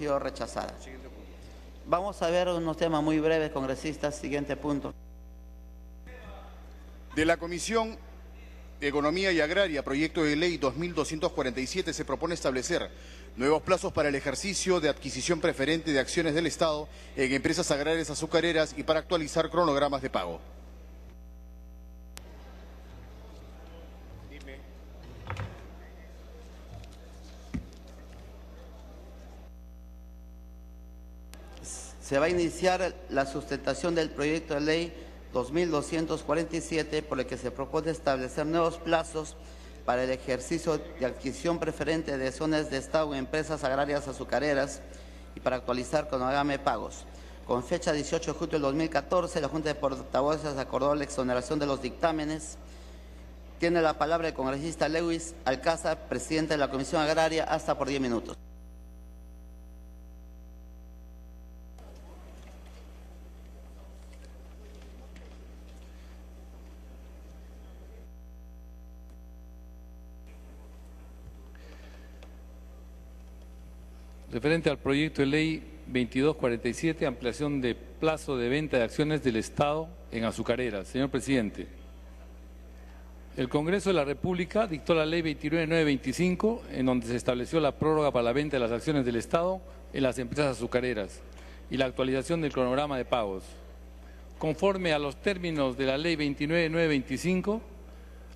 sido rechazada. Vamos a ver unos temas muy breves, congresistas. Siguiente punto. De la Comisión de Economía y Agraria, proyecto de ley 2247, se propone establecer nuevos plazos para el ejercicio de adquisición preferente de acciones del Estado en empresas agrarias azucareras y para actualizar cronogramas de pago. Se va a iniciar la sustentación del proyecto de ley 2247, por el que se propone establecer nuevos plazos para el ejercicio de adquisición preferente de acciones de Estado en empresas agrarias azucareras y para actualizar cronograma de pagos. Con fecha 18 de julio del 2014, la Junta de Portavoces acordó la exoneración de los dictámenes. Tiene la palabra el congresista Lewis Alcázar, presidente de la Comisión Agraria, hasta por 10 minutos. Referente al proyecto de ley 2247, ampliación de plazo de venta de acciones del Estado en azucareras. Señor presidente, el Congreso de la República dictó la ley 29925, en donde se estableció la prórroga para la venta de las acciones del Estado en las empresas azucareras y la actualización del cronograma de pagos. Conforme a los términos de la ley 29925,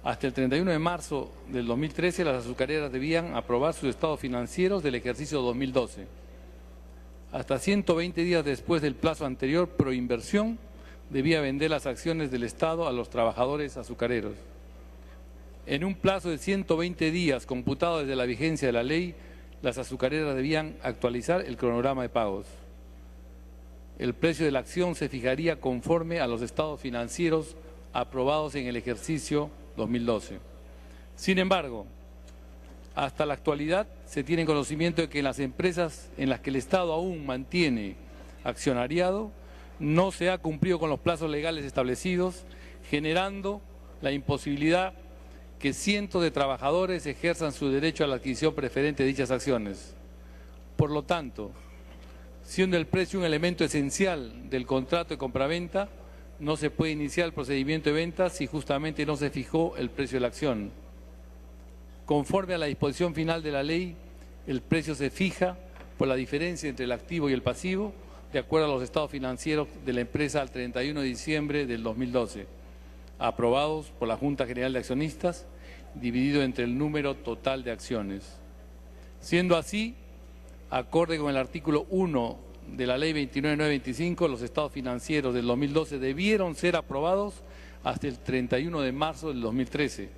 hasta el 31 de marzo del 2013, las azucareras debían aprobar sus estados financieros del ejercicio 2012. Hasta 120 días después del plazo anterior, Proinversión debía vender las acciones del Estado a los trabajadores azucareros. En un plazo de 120 días computado desde la vigencia de la ley, las azucareras debían actualizar el cronograma de pagos. El precio de la acción se fijaría conforme a los estados financieros aprobados en el ejercicio 2012. Sin embargo, hasta la actualidad se tiene conocimiento de que en las empresas en las que el Estado aún mantiene accionariado no se ha cumplido con los plazos legales establecidos, generando la imposibilidad que cientos de trabajadores ejerzan su derecho a la adquisición preferente de dichas acciones. Por lo tanto, siendo el precio un elemento esencial del contrato de compraventa, no se puede iniciar el procedimiento de venta si justamente no se fijó el precio de la acción. Conforme a la disposición final de la ley, el precio se fija por la diferencia entre el activo y el pasivo, de acuerdo a los estados financieros de la empresa al 31 de diciembre del 2012, aprobados por la Junta General de Accionistas, dividido entre el número total de acciones. Siendo así, acorde con el artículo 1 de la ley 29925, los estados financieros del 2012 debieron ser aprobados hasta el 31 de marzo del 2013,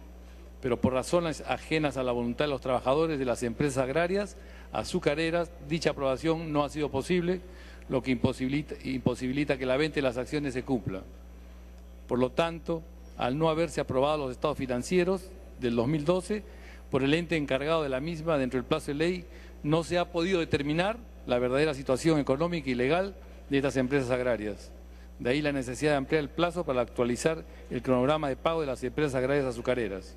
pero por razones ajenas a la voluntad de los trabajadores de las empresas agrarias azucareras, dicha aprobación no ha sido posible, lo que imposibilita que la venta de las acciones se cumpla. Por lo tanto, al no haberse aprobado los estados financieros del 2012 por el ente encargado de la misma dentro del plazo de ley, no se ha podido determinar la verdadera situación económica y legal de estas empresas agrarias. De ahí la necesidad de ampliar el plazo para actualizar el cronograma de pago de las empresas agrarias azucareras.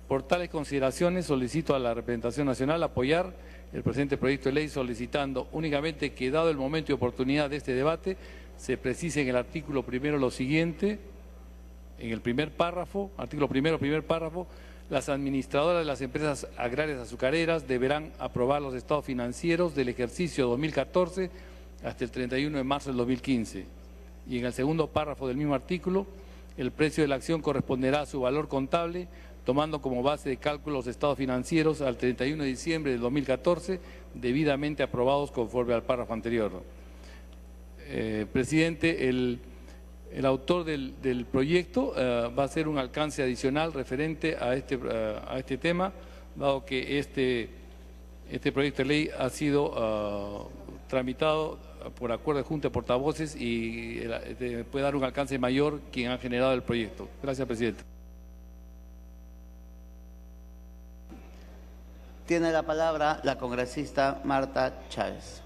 Por tales consideraciones, solicito a la representación nacional apoyar el presente proyecto de ley, solicitando únicamente que, dado el momento y oportunidad de este debate, se precise en el artículo primero lo siguiente, en el primer párrafo, artículo primero, primer párrafo: las administradoras de las empresas agrarias azucareras deberán aprobar los estados financieros del ejercicio 2014 hasta el 31 de marzo del 2015. Y en el segundo párrafo del mismo artículo, el precio de la acción corresponderá a su valor contable, tomando como base de cálculo los estados financieros al 31 de diciembre del 2014, debidamente aprobados conforme al párrafo anterior. Presidente, el autor del proyecto va a hacer un alcance adicional referente a este tema, dado que este proyecto de ley ha sido tramitado por acuerdo de Junta de Portavoces y puede dar un alcance mayor quien ha generado el proyecto. Gracias, presidente. Tiene la palabra la congresista Marta Chávez.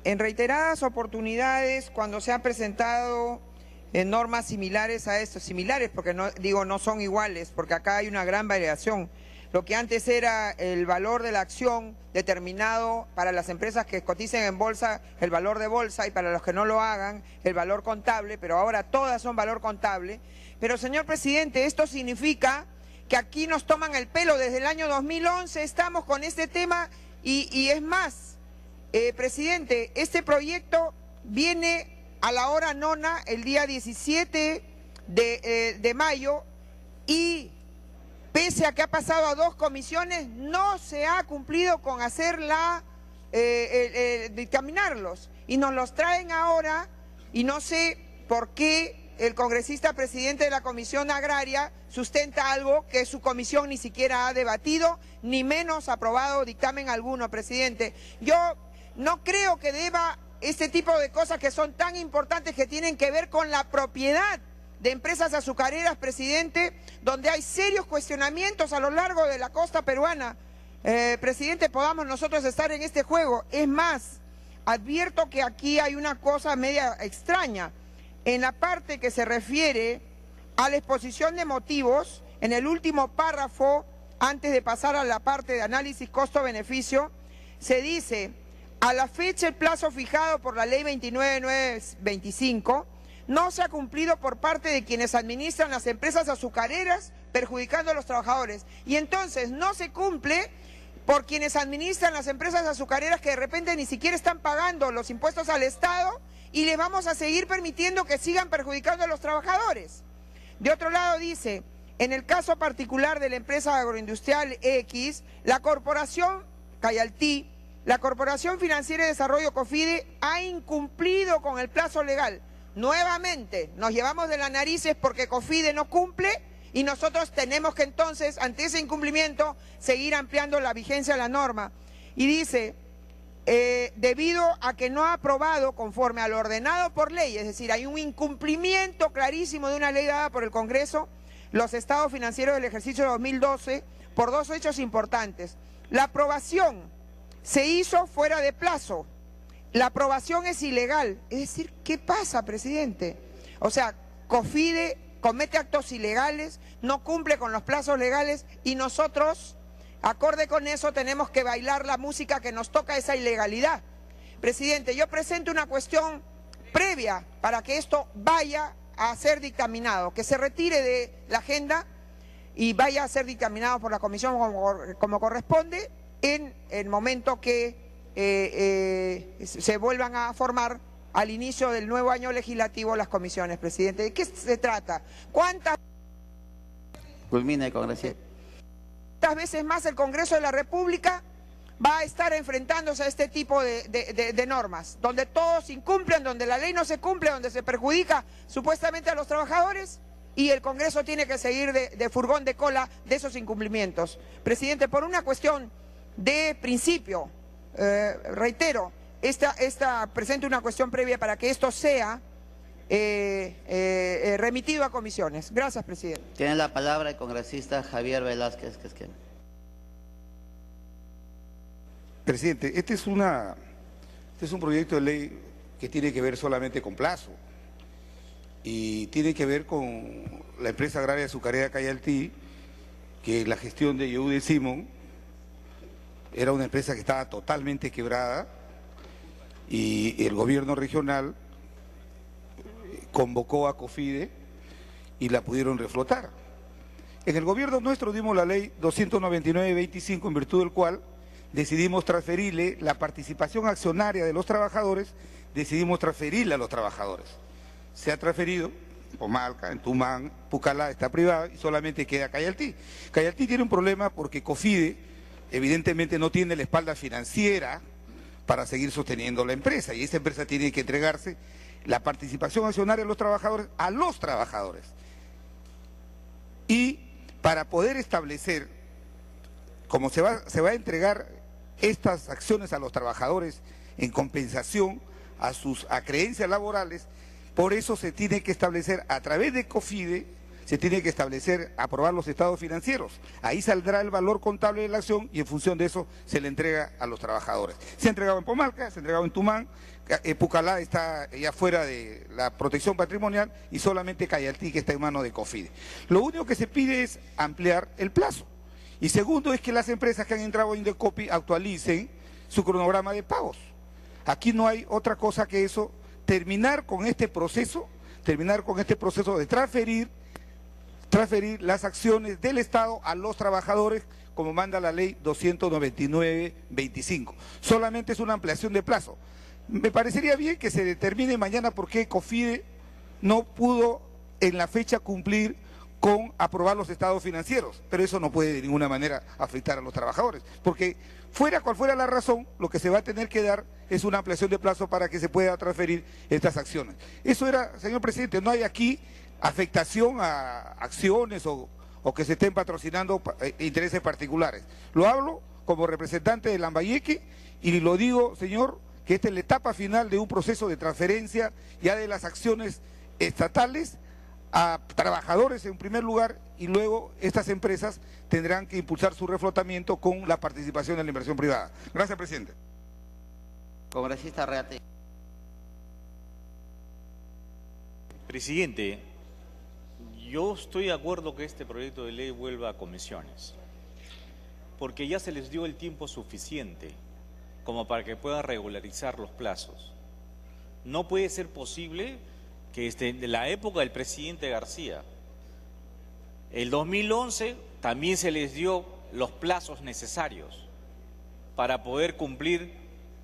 En reiteradas oportunidades, cuando se han presentado normas similares a esto, similares porque no son iguales, porque acá hay una gran variación, lo que antes era el valor de la acción determinado para las empresas que coticen en bolsa, el valor de bolsa, y para los que no lo hagan, el valor contable, pero ahora todas son valor contable. Pero, señor presidente, esto significa que aquí nos toman el pelo. Desde el año 2011 estamos con este tema y es más, presidente, este proyecto viene a la hora nona el día 17 de mayo y pese a que ha pasado a 2 comisiones, no se ha cumplido con dictaminarlos. Y nos los traen ahora, y no sé por qué el congresista presidente de la Comisión Agraria sustenta algo que su comisión ni siquiera ha debatido, ni menos aprobado dictamen alguno, presidente. Yo no creo que deba este tipo de cosas que son tan importantes, que tienen que ver con la propiedad de empresas azucareras, presidente, donde hay serios cuestionamientos a lo largo de la costa peruana. Presidente, podamos nosotros estar en este juego. Es más, advierto que aquí hay una cosa media extraña. En la parte que se refiere a la exposición de motivos, en el último párrafo, antes de pasar a la parte de análisis costo-beneficio, se dice: a la fecha el plazo fijado por la ley 29925 no se ha cumplido por parte de quienes administran las empresas azucareras, perjudicando a los trabajadores. Y entonces no se cumple por quienes administran las empresas azucareras, que de repente ni siquiera están pagando los impuestos al Estado, y les vamos a seguir permitiendo que sigan perjudicando a los trabajadores. De otro lado dice: en el caso particular de la empresa agroindustrial X, la corporación Cayaltí, la Corporación Financiera de Desarrollo COFIDE, ha incumplido con el plazo legal. Nuevamente nos llevamos de las narices porque COFIDE no cumple, y nosotros tenemos que entonces, ante ese incumplimiento, seguir ampliando la vigencia de la norma. Y dice: debido a que no ha aprobado conforme a lo ordenado por ley, es decir, hay un incumplimiento clarísimo de una ley dada por el Congreso, los estados financieros del ejercicio 2012, por 2 hechos importantes. La aprobación se hizo fuera de plazo. La aprobación es ilegal. Es decir, ¿qué pasa, presidente? O sea, COFIDE comete actos ilegales, no cumple con los plazos legales, y nosotros, acorde con eso, tenemos que bailar la música que nos toca esa ilegalidad. Presidente, yo presento una cuestión previa para que esto vaya a ser dictaminado, que se retire de la agenda y vaya a ser dictaminado por la comisión como corresponde en el momento que se vuelvan a formar al inicio del nuevo año legislativo las comisiones, presidente. ¿De qué se trata? ¿Cuántas Culmine, congresista. veces más el Congreso de la República va a estar enfrentándose a este tipo de normas, donde todos incumplen, donde la ley no se cumple, donde se perjudica supuestamente a los trabajadores, y el Congreso tiene que seguir de furgón de cola de esos incumplimientos? Presidente, por una cuestión de principio, reitero, presento una cuestión previa para que esto sea remitido a comisiones. Gracias, presidente. Tiene la palabra el congresista Javier Velázquez. Presidente, este es un proyecto de ley que tiene que ver solamente con plazo y tiene que ver con la empresa agraria azucarera Cayaltí, que la gestión de Yehude Simón era una empresa que estaba totalmente quebrada, y el gobierno regional convocó a COFIDE y la pudieron reflotar. En el gobierno nuestro dimos la ley 299-25, en virtud del cual decidimos transferirle la participación accionaria de los trabajadores, decidimos transferirla a los trabajadores. Se ha transferido, Pomalca, en Tumán, Pucallá está privada y solamente queda Cayaltí. Cayaltí tiene un problema porque COFIDE evidentemente no tiene la espalda financiera para seguir sosteniendo la empresa, y esa empresa tiene que entregarse la participación accionaria de los trabajadores a los trabajadores. Y para poder establecer, como se va a entregar estas acciones a los trabajadores en compensación a sus acreencias laborales, por eso se tiene que establecer a través de COFIDE, se tiene que aprobar los estados financieros. Ahí saldrá el valor contable de la acción y en función de eso se le entrega a los trabajadores. Se ha entregado en Pomalca, se ha entregado en Tumán, Pucallá está ya fuera de la protección patrimonial y solamente Cayaltí, que está en manos de COFIDE. Lo único que se pide es ampliar el plazo. Y segundo es que las empresas que han entrado en Indecopi actualicen su cronograma de pagos. Aquí no hay otra cosa que eso, terminar con este proceso de transferir las acciones del Estado a los trabajadores, como manda la ley 299/25. Solamente es una ampliación de plazo. Me parecería bien que se determine mañana por qué COFIDE no pudo en la fecha cumplir con aprobar los estados financieros, pero eso no puede de ninguna manera afectar a los trabajadores, porque fuera cual fuera la razón, lo que se va a tener que dar es una ampliación de plazo para que se pueda transferir estas acciones. Eso era, señor presidente, no hay aquí afectación a acciones o que se estén patrocinando intereses particulares. Lo hablo como representante de Lambayeque y lo digo, señor, que esta es la etapa final de un proceso de transferencia ya de las acciones estatales a trabajadores en primer lugar, y luego estas empresas tendrán que impulsar su reflotamiento con la participación de la inversión privada. Gracias, presidente. Congresista Reate. Presidente, yo estoy de acuerdo que este proyecto de ley vuelva a comisiones, porque ya se les dio el tiempo suficiente como para que puedan regularizar los plazos. No puede ser posible que de la época del presidente García, el 2011 también se les dio los plazos necesarios para poder cumplir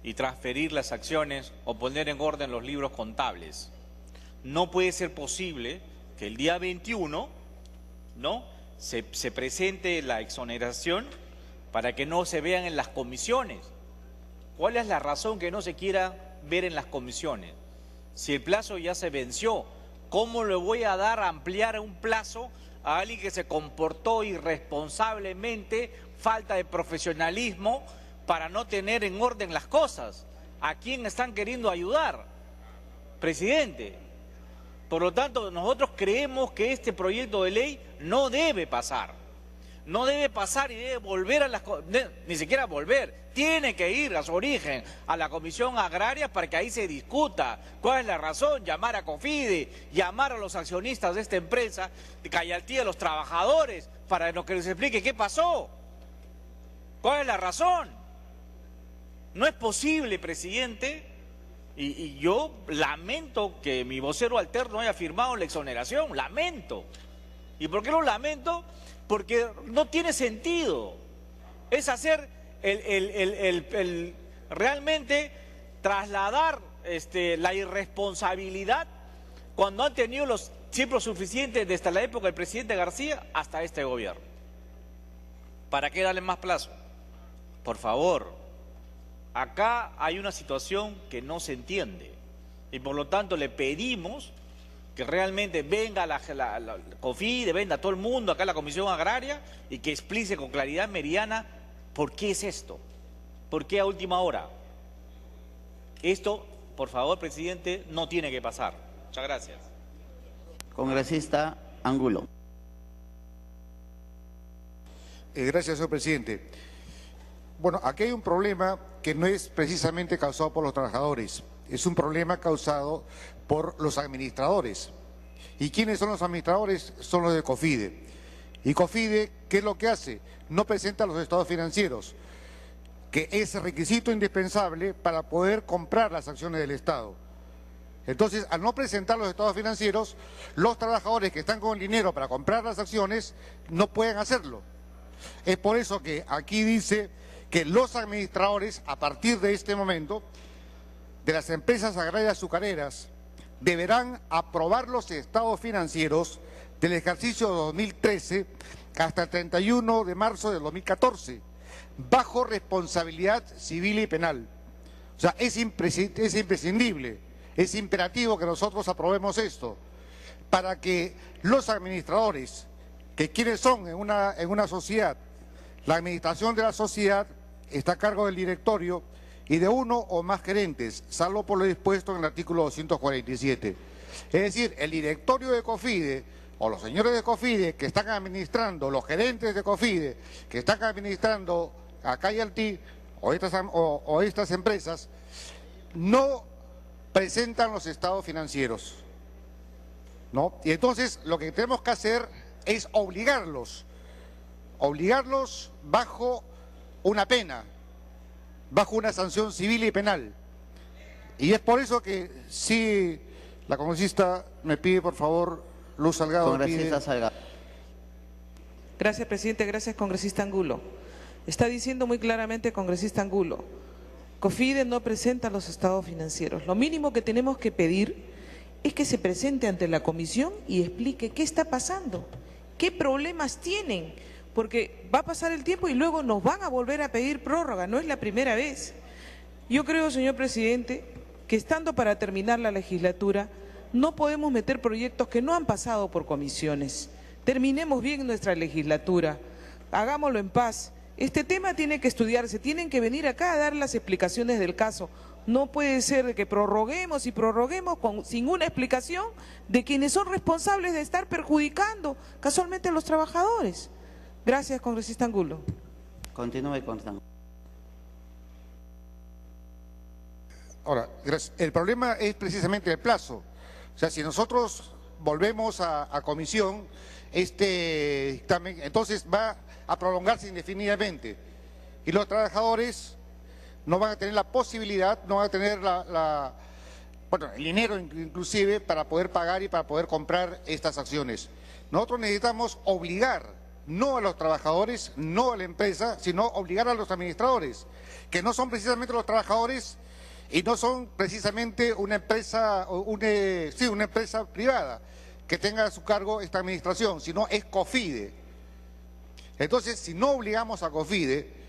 y transferir las acciones o poner en orden los libros contables. No puede ser posible que el día 21 se presente la exoneración para que no se vean en las comisiones. ¿Cuál es la razón que no se quiera ver en las comisiones? Si el plazo ya se venció, ¿cómo le voy a dar a ampliar un plazo a alguien que se comportó irresponsablemente, falta de profesionalismo, para no tener en orden las cosas? ¿A quién están queriendo ayudar, presidente? Por lo tanto, nosotros creemos que este proyecto de ley no debe pasar. No debe pasar y debe volver a las... ni siquiera volver, tiene que ir a su origen, a la Comisión Agraria, para que ahí se discuta cuál es la razón, llamar a COFIDE, llamar a los accionistas de esta empresa, Cayaltí, a los trabajadores, para que les explique qué pasó, cuál es la razón. No es posible, presidente, y yo lamento que mi vocero alterno haya firmado la exoneración, lamento. ¿Y por qué lo lamento? Porque no tiene sentido. Es hacer realmente trasladar la irresponsabilidad cuando han tenido los tiempos suficientes desde la época del presidente García hasta este gobierno. ¿Para qué darle más plazo? Por favor, acá hay una situación que no se entiende y por lo tanto le pedimos que realmente venga la COFIDE, venga todo el mundo acá a la Comisión Agraria y que explique con claridad meridiana por qué es esto, por qué a última hora. Esto, por favor, presidente, no tiene que pasar. Muchas gracias. Congresista Angulo. Gracias, señor presidente. Bueno, aquí hay un problema que no es precisamente causado por los trabajadores, es un problema causado por los administradores. ¿Y quiénes son los administradores? Son los de COFIDE. Y COFIDE, ¿qué es lo que hace? No presenta los estados financieros, que es requisito indispensable para poder comprar las acciones del Estado. Entonces, al no presentar los estados financieros, los trabajadores que están con el dinero para comprar las acciones no pueden hacerlo. Es por eso que aquí dice que los administradores, a partir de este momento, de las empresas agrarias azucareras, deberán aprobar los estados financieros del ejercicio 2013 hasta el 31 de marzo del 2014, bajo responsabilidad civil y penal. O sea, es imprescindible, es imperativo que nosotros aprobemos esto, para que los administradores, que quienes son en una sociedad, la administración de la sociedad está a cargo del directorio y de uno o más gerentes, salvo por lo dispuesto en el artículo 247. Es decir, el directorio de COFIDE o los señores de COFIDE que están administrando, los gerentes de COFIDE que están administrando a Cayaltí o estas empresas, no presentan los estados financieros, ¿no? Y entonces lo que tenemos que hacer es obligarlos obligarlos bajo una pena, bajo una sanción civil y penal. Y es por eso que sí, la congresista me pide, por favor, Luz Salgado. Congresista Salgado. Gracias, presidente. Gracias, congresista Angulo. Está diciendo muy claramente, congresista Angulo, COFIDE no presenta los estados financieros. Lo mínimo que tenemos que pedir es que se presente ante la comisión y explique qué está pasando, qué problemas tienen, porque va a pasar el tiempo y luego nos van a volver a pedir prórroga, no es la primera vez. Yo creo, señor presidente, que estando para terminar la legislatura, no podemos meter proyectos que no han pasado por comisiones. Terminemos bien nuestra legislatura, hagámoslo en paz. Este tema tiene que estudiarse, tienen que venir acá a dar las explicaciones del caso. No puede ser que prorroguemos y prorroguemos sin una explicación de quienes son responsables de estar perjudicando casualmente a los trabajadores. Gracias, congresista Angulo. Continúe, congresista Angulo. Ahora, el problema es precisamente el plazo. O sea, si nosotros volvemos a comisión, este dictamen, entonces va a prolongarse indefinidamente. Y los trabajadores no van a tener la posibilidad, no van a tener el dinero inclusive para poder pagar y para poder comprar estas acciones. Nosotros necesitamos obligar, no a los trabajadores, no a la empresa, sino obligar a los administradores, que no son precisamente los trabajadores y no son precisamente una empresa, una empresa privada que tenga a su cargo esta administración, sino es COFIDE. Entonces, si no obligamos a COFIDE,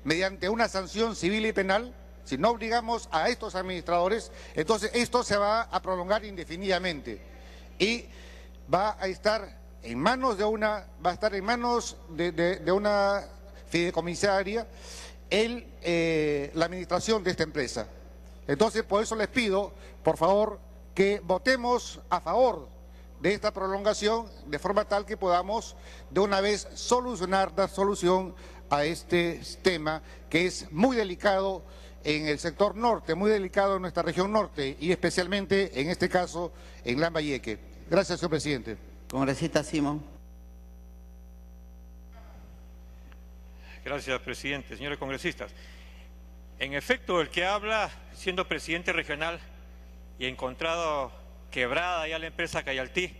mediante una sanción civil y penal, si no obligamos a estos administradores, entonces esto se va a prolongar indefinidamente y va a estar en manos de una fideicomisaria la administración de esta empresa. Entonces, por eso les pido, por favor, que votemos a favor de esta prolongación de forma tal que podamos de una vez dar solución a este tema que es muy delicado en el sector norte, muy delicado en nuestra región norte y especialmente en este caso en Lambayeque. Gracias, señor presidente. Congresista Simón. Gracias, presidente. Señores congresistas, en efecto, el que habla siendo presidente regional y encontrado quebrada ya la empresa Cayaltí,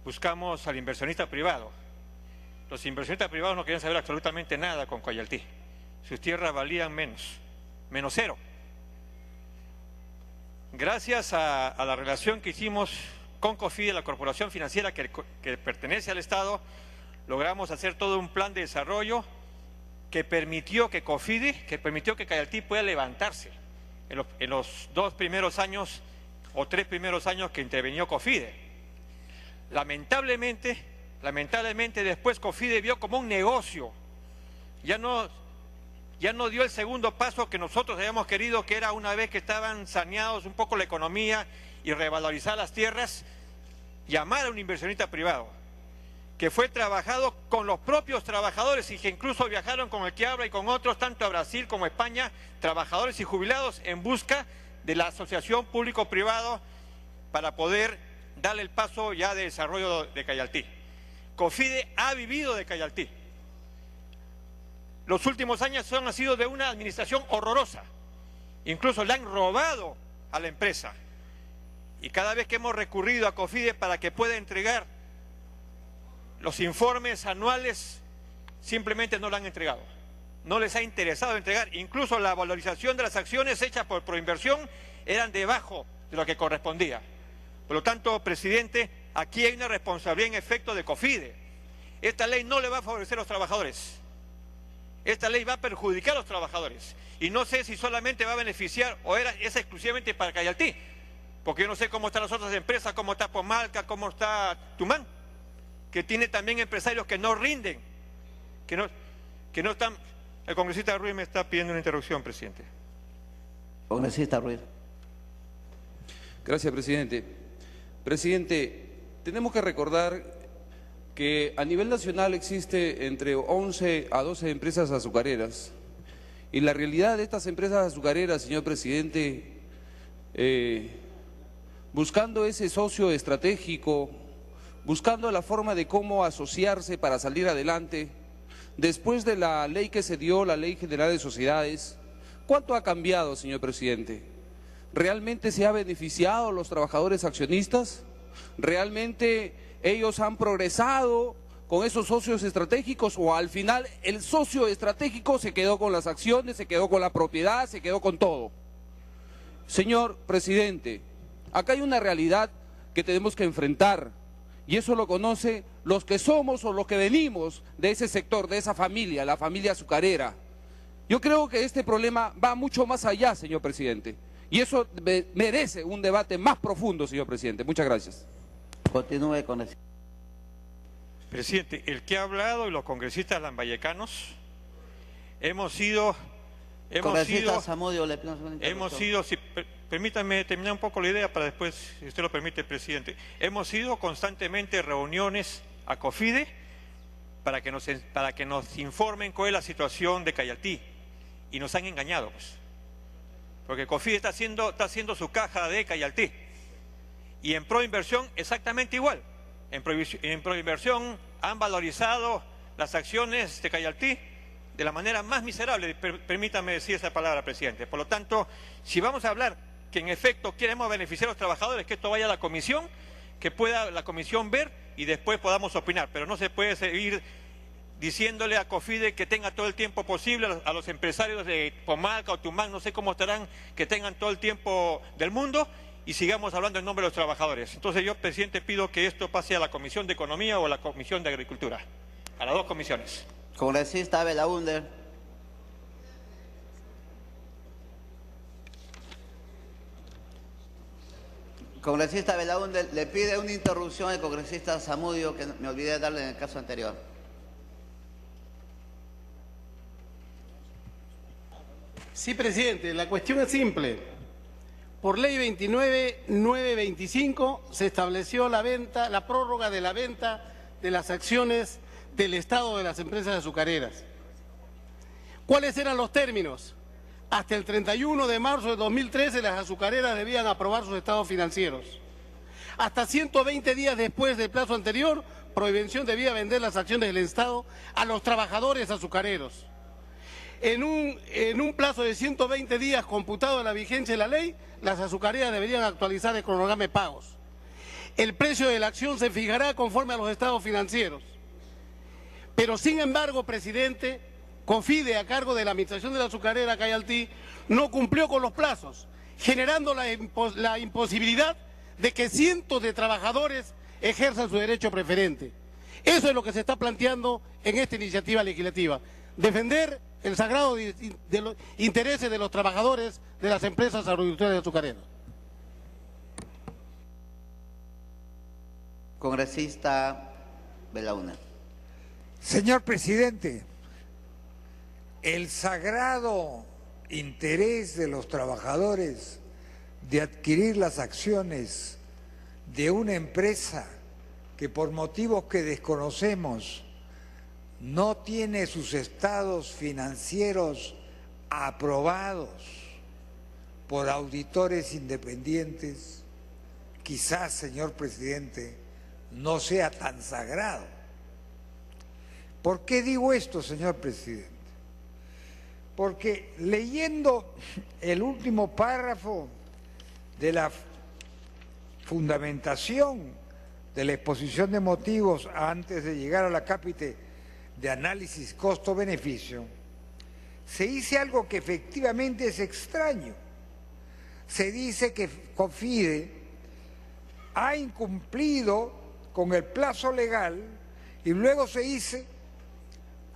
buscamos al inversionista privado. Los inversionistas privados no querían saber absolutamente nada con Cayaltí. Sus tierras valían menos cero. Gracias a la relación que hicimos con COFIDE, la corporación financiera que pertenece al Estado, logramos hacer todo un plan de desarrollo que permitió que Cayaltí pueda levantarse en los 2 primeros años o 3 primeros años que intervenió COFIDE. Lamentablemente después COFIDE vio como un negocio, ya no dio el segundo paso que nosotros habíamos querido, que era una vez que estaban saneados un poco la economía y revalorizar las tierras, llamar a un inversionista privado, que fue trabajado con los propios trabajadores y que incluso viajaron con el que habla y con otros, tanto a Brasil como a España, trabajadores y jubilados en busca de la asociación público-privado para poder darle el paso ya de desarrollo de Cayaltí. COFIDE ha vivido de Cayaltí. Los últimos años han sido de una administración horrorosa. Incluso le han robado a la empresa. Y cada vez que hemos recurrido a COFIDE para que pueda entregar los informes anuales, simplemente no lo han entregado. No les ha interesado entregar. Incluso la valorización de las acciones hechas por Proinversión eran debajo de lo que correspondía. Por lo tanto, presidente, aquí hay una responsabilidad en efecto de COFIDE. Esta ley no le va a favorecer a los trabajadores. Esta ley va a perjudicar a los trabajadores. Y no sé si solamente va a beneficiar o es exclusivamente para Cayaltí. Porque yo no sé cómo están las otras empresas, cómo está Pomalca, cómo está Tumán, que tiene también empresarios que no rinden, que no están. El congresista Ruiz me está pidiendo una interrupción, presidente. Congresista Ruiz. Gracias, presidente. Presidente, tenemos que recordar que a nivel nacional existe entre 11 a 12 empresas azucareras y la realidad de estas empresas azucareras, señor presidente, buscando ese socio estratégico, buscando la forma de cómo asociarse para salir adelante, después de la ley que se dio, la Ley General de Sociedades, ¿cuánto ha cambiado, señor presidente? ¿Realmente se ha beneficiado a los trabajadores accionistas? ¿Realmente ellos han progresado con esos socios estratégicos o al final el socio estratégico se quedó con las acciones, se quedó con la propiedad, se quedó con todo? Señor presidente, acá hay una realidad que tenemos que enfrentar y eso lo conocen los que somos o los que venimos de ese sector, de esa familia, la familia azucarera. Yo creo que este problema va mucho más allá, señor presidente, y eso merece un debate más profundo, señor presidente. Muchas gracias. Continúe con el... Presidente, el que ha hablado y los congresistas lambayecanos hemos sido, permítame terminar un poco la idea para después, si usted lo permite, presidente. Hemos ido constantemente a reuniones a COFIDE para que nos informen cuál es la situación de Cayaltí y nos han engañado, pues. Porque COFIDE está haciendo su caja de Cayaltí y en Proinversión exactamente igual. En Proinversión han valorizado las acciones de Cayaltí de la manera más miserable, permítame decir esa palabra, presidente. Por lo tanto, si vamos a hablar que en efecto queremos beneficiar a los trabajadores, que esto vaya a la comisión, que pueda la comisión ver y después podamos opinar, pero no se puede seguir diciéndole a COFIDE que tenga todo el tiempo posible, a los empresarios de Pomalca o Tumán, no sé cómo estarán, que tengan todo el tiempo del mundo y sigamos hablando en nombre de los trabajadores. Entonces yo, presidente, pido que esto pase a la Comisión de Economía o a la Comisión de Agricultura, a las dos comisiones. Congresista Belaúnde. Congresista Belaúnde, le pide una interrupción al congresista Zamudio, que me olvidé de darle en el caso anterior. Sí, presidente, la cuestión es simple. Por ley 29.925 se estableció la prórroga de la venta de las acciones del Estado de las empresas azucareras. ¿Cuáles eran los términos? Hasta el 31 de marzo de 2013 las azucareras debían aprobar sus estados financieros. Hasta 120 días después del plazo anterior, Proinversión debía vender las acciones del Estado a los trabajadores azucareros. En un plazo de 120 días computado de la vigencia de la ley, las azucareras deberían actualizar el cronograma de pagos. El precio de la acción se fijará conforme a los estados financieros. Pero sin embargo, presidente, COFIDE, a cargo de la administración de la azucarera Cayaltí, no cumplió con los plazos, generando la imposibilidad de que cientos de trabajadores ejerzan su derecho preferente. Eso es lo que se está planteando en esta iniciativa legislativa. Defender el sagrado de los intereses de los trabajadores de las empresas agroindustriales azucareras. Congresista Belaúnde. Señor presidente, el sagrado interés de los trabajadores de adquirir las acciones de una empresa que por motivos que desconocemos no tiene sus estados financieros aprobados por auditores independientes, quizás, señor presidente, no sea tan sagrado. ¿Por qué digo esto, señor presidente? Porque leyendo el último párrafo de la fundamentación de la exposición de motivos antes de llegar a la cápite de análisis costo-beneficio, se dice algo que efectivamente es extraño. Se dice que COFIDE ha incumplido con el plazo legal y luego se dice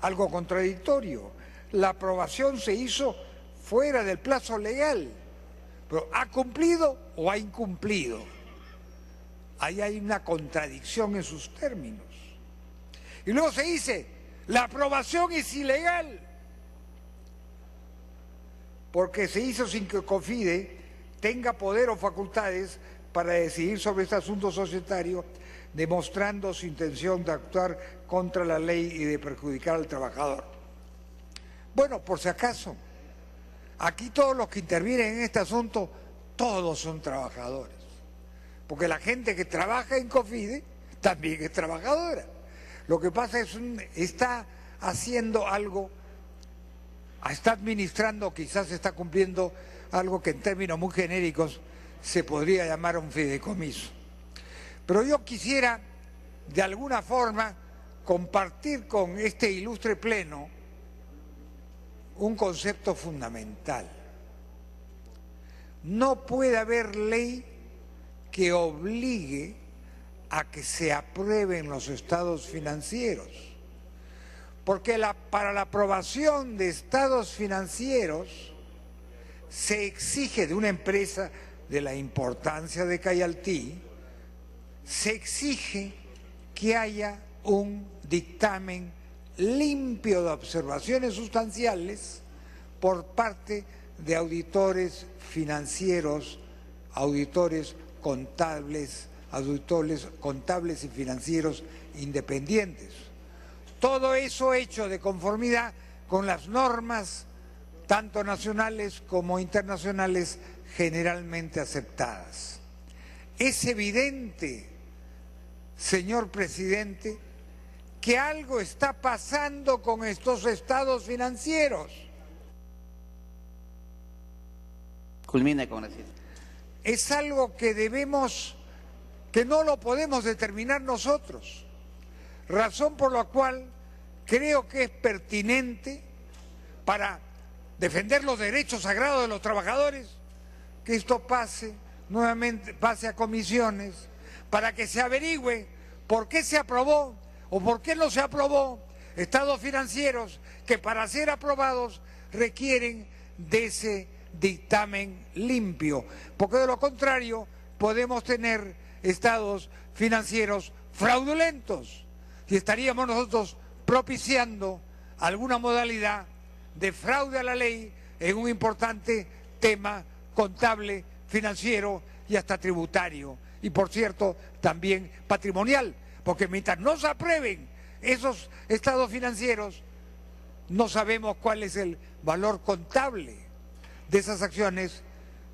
algo contradictorio. La aprobación se hizo fuera del plazo legal, pero ¿ha cumplido o ha incumplido? Ahí hay una contradicción en sus términos. Y luego se dice, la aprobación es ilegal, porque se hizo sin que COFIDE tenga poder o facultades para decidir sobre este asunto societario, demostrando su intención de actuar contra la ley y de perjudicar al trabajador. Bueno, por si acaso, aquí todos los que intervienen en este asunto, todos son trabajadores, porque la gente que trabaja en COFIDE también es trabajadora. Lo que pasa es está haciendo algo, está administrando, quizás está cumpliendo algo que en términos muy genéricos se podría llamar un fideicomiso. Pero yo quisiera, de alguna forma, compartir con este ilustre pleno un concepto fundamental. No puede haber ley que obligue a que se aprueben los estados financieros, porque para la aprobación de estados financieros se exige de una empresa de la importancia de Cayaltí, se exige que haya un dictamen limpio de observaciones sustanciales por parte de auditores financieros, auditores contables y financieros independientes. Todo eso hecho de conformidad con las normas, tanto nacionales como internacionales, generalmente aceptadas. Es evidente, señor presidente, que algo está pasando con estos estados financieros. Culmine, congresista. Es algo que no lo podemos determinar nosotros, razón por la cual creo que es pertinente, para defender los derechos sagrados de los trabajadores, que esto pase nuevamente, pase a comisiones, para que se averigüe por qué se aprobó o por qué no se aprobó estados financieros que, para ser aprobados, requieren de ese dictamen limpio, porque de lo contrario podemos tener estados financieros fraudulentos y estaríamos nosotros propiciando alguna modalidad de fraude a la ley en un importante tema contable, financiero y hasta tributario, y por cierto también patrimonial, porque mientras no se aprueben esos estados financieros no sabemos cuál es el valor contable de esas acciones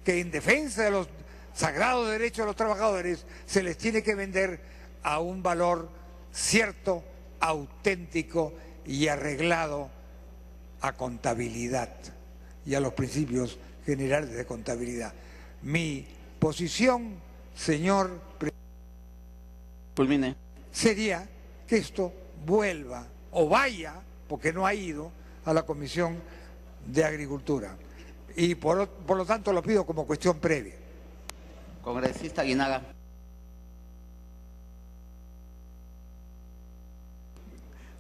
que, en defensa de los sagrados derechos de los trabajadores, se les tiene que vender a un valor cierto, auténtico y arreglado a contabilidad y a los principios generales de contabilidad. Mi posición, señor Culmine. sería que esto vuelva o vaya, porque no ha ido, a la Comisión de Agricultura. Y por lo tanto lo pido como cuestión previa. Congresista Aguinaga.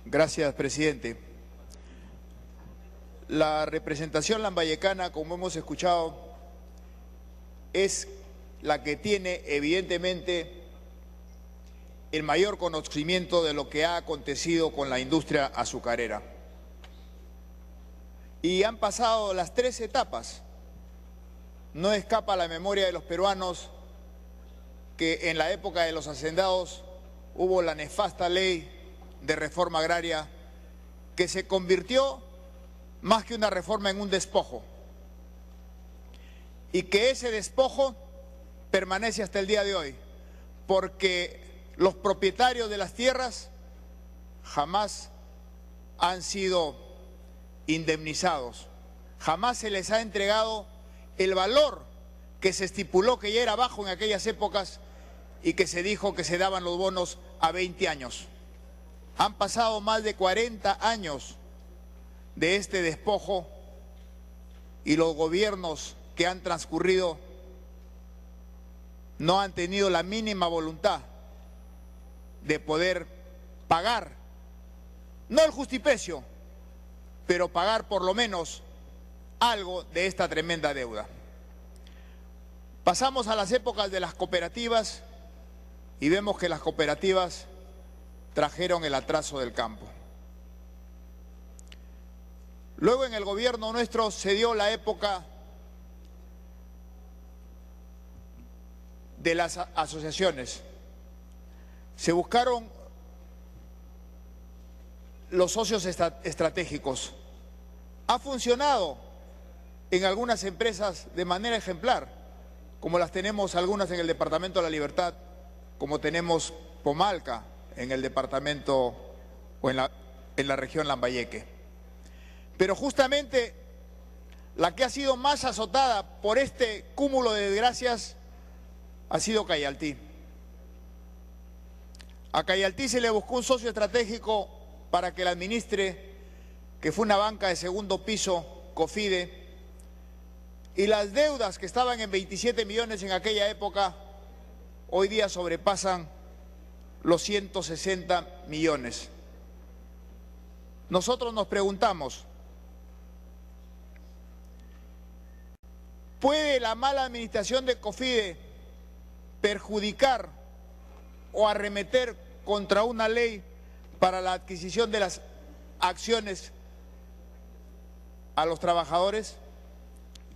Gracias, presidente. La representación lambayecana, como hemos escuchado, es la que tiene evidentemente el mayor conocimiento de lo que ha acontecido con la industria azucarera. Y han pasado las 3 etapas. No escapa a la memoria de los peruanos que en la época de los hacendados hubo la nefasta ley de reforma agraria que se convirtió más que una reforma en un despojo, y que ese despojo permanece hasta el día de hoy, porque los propietarios de las tierras jamás han sido indemnizados, jamás se les ha entregado el valor que se estipuló que ya era bajo en aquellas épocas y que se dijo que se daban los bonos a 20 años. Han pasado más de 40 años de este despojo y los gobiernos que han transcurrido no han tenido la mínima voluntad de poder pagar, no el justiprecio, pero pagar por lo menos algo de esta tremenda deuda. Pasamos a las épocas de las cooperativas y vemos que las cooperativas trajeron el atraso del campo. Luego, en el gobierno nuestro se dio la época de las asociaciones. Se buscaron los socios estratégicos. Ha funcionado en algunas empresas de manera ejemplar, como las tenemos algunas en el Departamento de la Libertad, como tenemos Pomalca en el departamento o en en la región Lambayeque. Pero justamente la que ha sido más azotada por este cúmulo de desgracias ha sido Cayaltí. A Cayaltí se le buscó un socio estratégico para que la administre, que fue una banca de segundo piso, Cofide, y las deudas que estaban en 27 millones en aquella época, hoy día sobrepasan los 160 millones. Nosotros nos preguntamos, ¿puede la mala administración de Cofide perjudicar o arremeter contra una ley para la adquisición de las acciones a los trabajadores?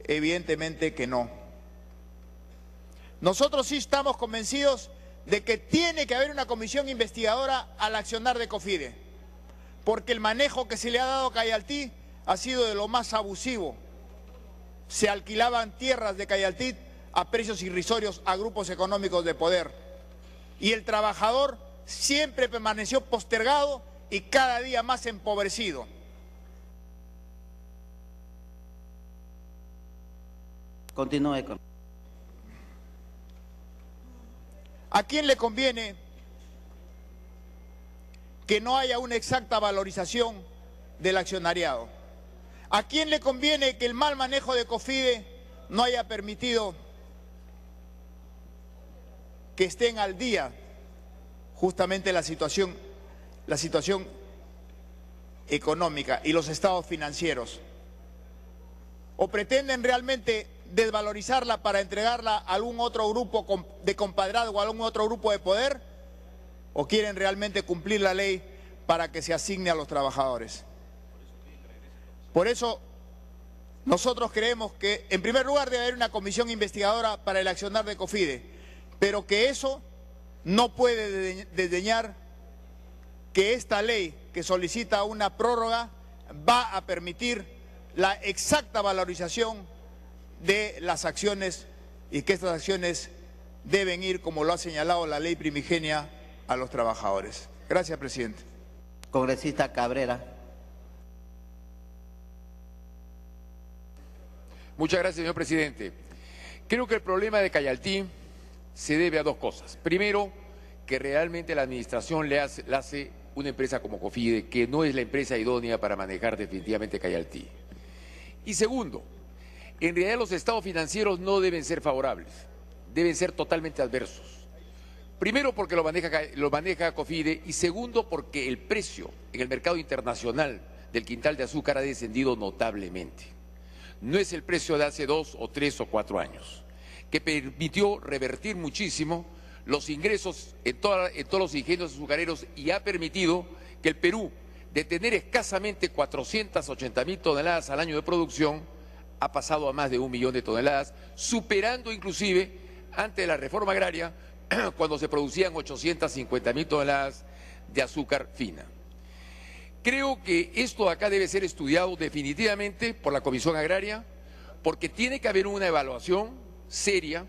Evidentemente que no. Nosotros sí estamos convencidos de que tiene que haber una comisión investigadora al accionar de Cofide, porque el manejo que se le ha dado a Cayaltí ha sido de lo más abusivo. Se alquilaban tierras de Cayaltí a precios irrisorios a grupos económicos de poder. Y el trabajador siempre permaneció postergado y cada día más empobrecido. Continúe con... ¿A quién le conviene que no haya una exacta valorización del accionariado? ¿A quién le conviene que el mal manejo de Cofide no haya permitido que estén al día justamente la situación económica y los estados financieros? ¿O pretenden realmente desvalorizarla para entregarla a algún otro grupo de compadrazgo o a algún otro grupo de poder? ¿O quieren realmente cumplir la ley para que se asigne a los trabajadores? Por eso nosotros creemos que en primer lugar debe haber una comisión investigadora para el accionar de Cofide, pero que eso no puede desdeñar que esta ley que solicita una prórroga va a permitir la exacta valorización de las acciones y que estas acciones deben ir, como lo ha señalado la ley primigenia, a los trabajadores. Gracias, presidente. Congresista Cabrera. Muchas gracias, señor presidente. Creo que el problema de Cayaltí se debe a dos cosas. Primero, que realmente la administración le hace una empresa como Cofide, que no es la empresa idónea para manejar definitivamente Cayaltí. Y segundo, en realidad los estados financieros no deben ser favorables, deben ser totalmente adversos. Primero porque lo maneja Cofide y segundo porque el precio en el mercado internacional del quintal de azúcar ha descendido notablemente. No es el precio de hace 2 o 3 o 4 años, que permitió revertir muchísimo los ingresos en todos los ingenios azucareros y ha permitido que el Perú, de tener escasamente 480.000 toneladas al año de producción, ha pasado a más de 1 millón de toneladas, superando inclusive antes de la reforma agraria, cuando se producían 850.000 toneladas de azúcar fina. Creo que esto acá debe ser estudiado definitivamente por la Comisión Agraria, porque tiene que haber una evaluación seria,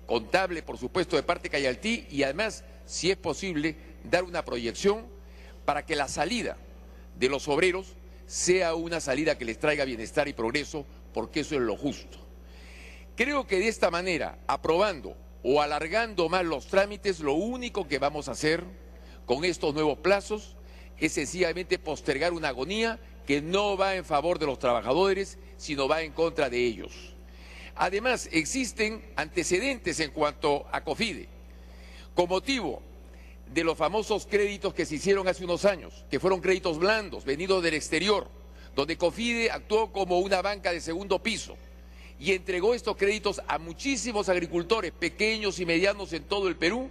contable, por supuesto, de parte de Cayaltí y además, si es posible, dar una proyección para que la salida de los obreros sea una salida que les traiga bienestar y progreso, porque eso es lo justo. Creo que de esta manera, aprobando o alargando más los trámites, lo único que vamos a hacer con estos nuevos plazos es sencillamente postergar una agonía que no va en favor de los trabajadores, sino va en contra de ellos. Además, existen antecedentes en cuanto a Cofide, con motivo de los famosos créditos que se hicieron hace unos años, que fueron créditos blandos, venidos del exterior, donde Cofide actuó como una banca de segundo piso y entregó estos créditos a muchísimos agricultores, pequeños y medianos en todo el Perú,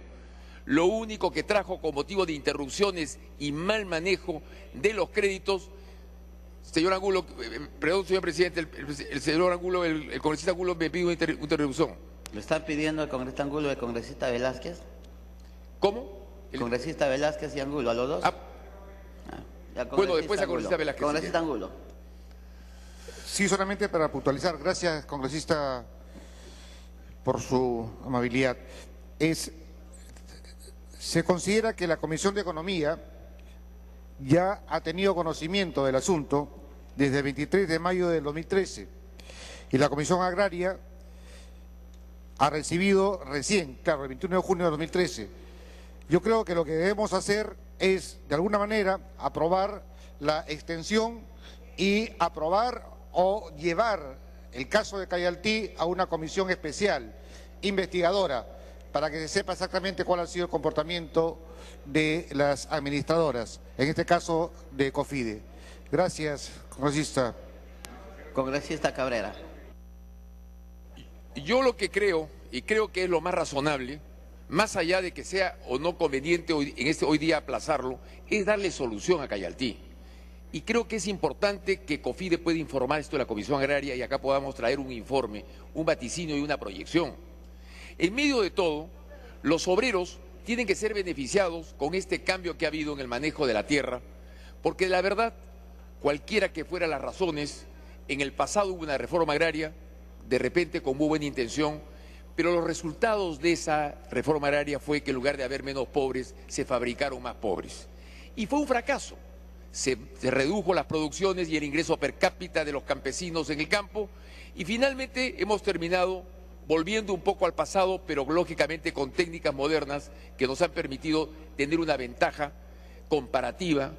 lo único que trajo con motivo de interrupciones y mal manejo de los créditos. Señor Angulo, perdón, señor presidente, el señor Angulo, el congresista Angulo me pide una interrupción. ¿Le está pidiendo el congresista Angulo el congresista Velázquez? ¿Cómo? El congresista Velázquez y Angulo, ¿a los dos? Bueno, después a congresista Velázquez. Congresista Angulo. Sí, solamente para puntualizar. Gracias, congresista, por su amabilidad. Se considera que la Comisión de Economía ya ha tenido conocimiento del asunto desde el 23 de mayo del 2013 y la Comisión Agraria ha recibido recién, claro, el 21 de junio de 2013. Yo creo que lo que debemos hacer es, de alguna manera, aprobar la extensión y aprobar o llevar el caso de Cayaltí a una comisión especial, investigadora, para que se sepa exactamente cuál ha sido el comportamiento de las administradoras, en este caso de COFIDE. Gracias, congresista. Congresista Cabrera. Yo lo que creo, y creo que es lo más razonable, más allá de que sea o no conveniente hoy día aplazarlo, es darle solución a Cayaltí. Y creo que es importante que COFIDE pueda informar esto de la Comisión Agraria y acá podamos traer un informe, un vaticinio y una proyección. En medio de todo, los obreros tienen que ser beneficiados con este cambio que ha habido en el manejo de la tierra, porque la verdad, cualquiera que fueran las razones, en el pasado hubo una reforma agraria, de repente con muy buena intención, pero los resultados de esa reforma agraria fue que en lugar de haber menos pobres, se fabricaron más pobres. Y fue un fracaso. Se redujo las producciones y el ingreso per cápita de los campesinos en el campo y finalmente hemos terminado volviendo un poco al pasado, pero lógicamente con técnicas modernas que nos han permitido tener una ventaja comparativa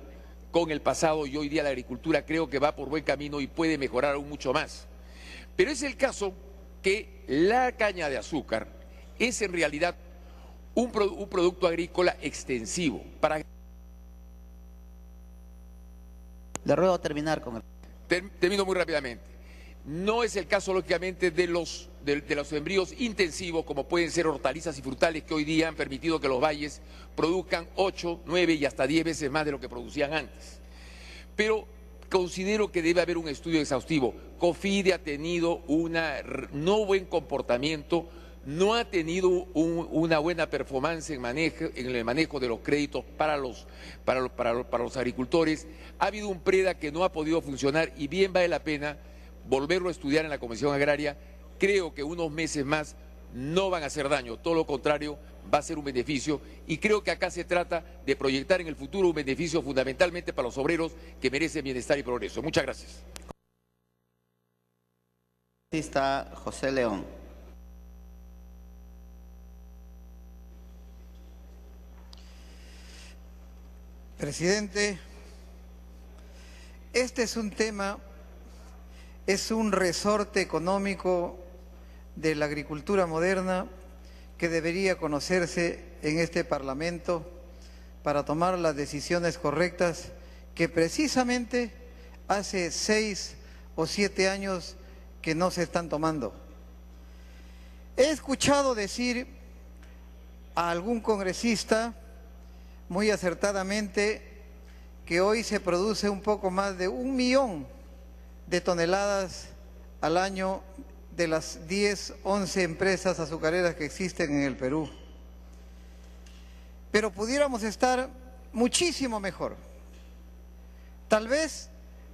con el pasado y hoy día la agricultura creo que va por buen camino y puede mejorar aún mucho más. Pero es el caso que la caña de azúcar es en realidad un producto agrícola extensivo. Le ruego terminar con Termino muy rápidamente. No es el caso, lógicamente, de los sembríos intensivos, como pueden ser hortalizas y frutales, que hoy día han permitido que los valles produzcan 8, 9 y hasta 10 veces más de lo que producían antes. Pero considero que debe haber un estudio exhaustivo. COFIDE ha tenido un no buen comportamiento, no ha tenido una buena performance en el manejo de los créditos para los agricultores. Ha habido un PREDA que no ha podido funcionar y bien vale la pena volverlo a estudiar en la Comisión Agraria. Creo que unos meses más no van a hacer daño, todo lo contrario, va a ser un beneficio y creo que acá se trata de proyectar en el futuro un beneficio fundamentalmente para los obreros que merecen bienestar y progreso. Muchas gracias. Congresista José León. Presidente, este es un tema, es un resorte económico de la agricultura moderna que debería conocerse en este Parlamento para tomar las decisiones correctas que precisamente hace 6 o 7 años que no se están tomando. He escuchado decir a algún congresista muy acertadamente que hoy se produce un poco más de 1 millón de toneladas al año de las 10, 11 empresas azucareras que existen en el Perú. Pero pudiéramos estar muchísimo mejor. Tal vez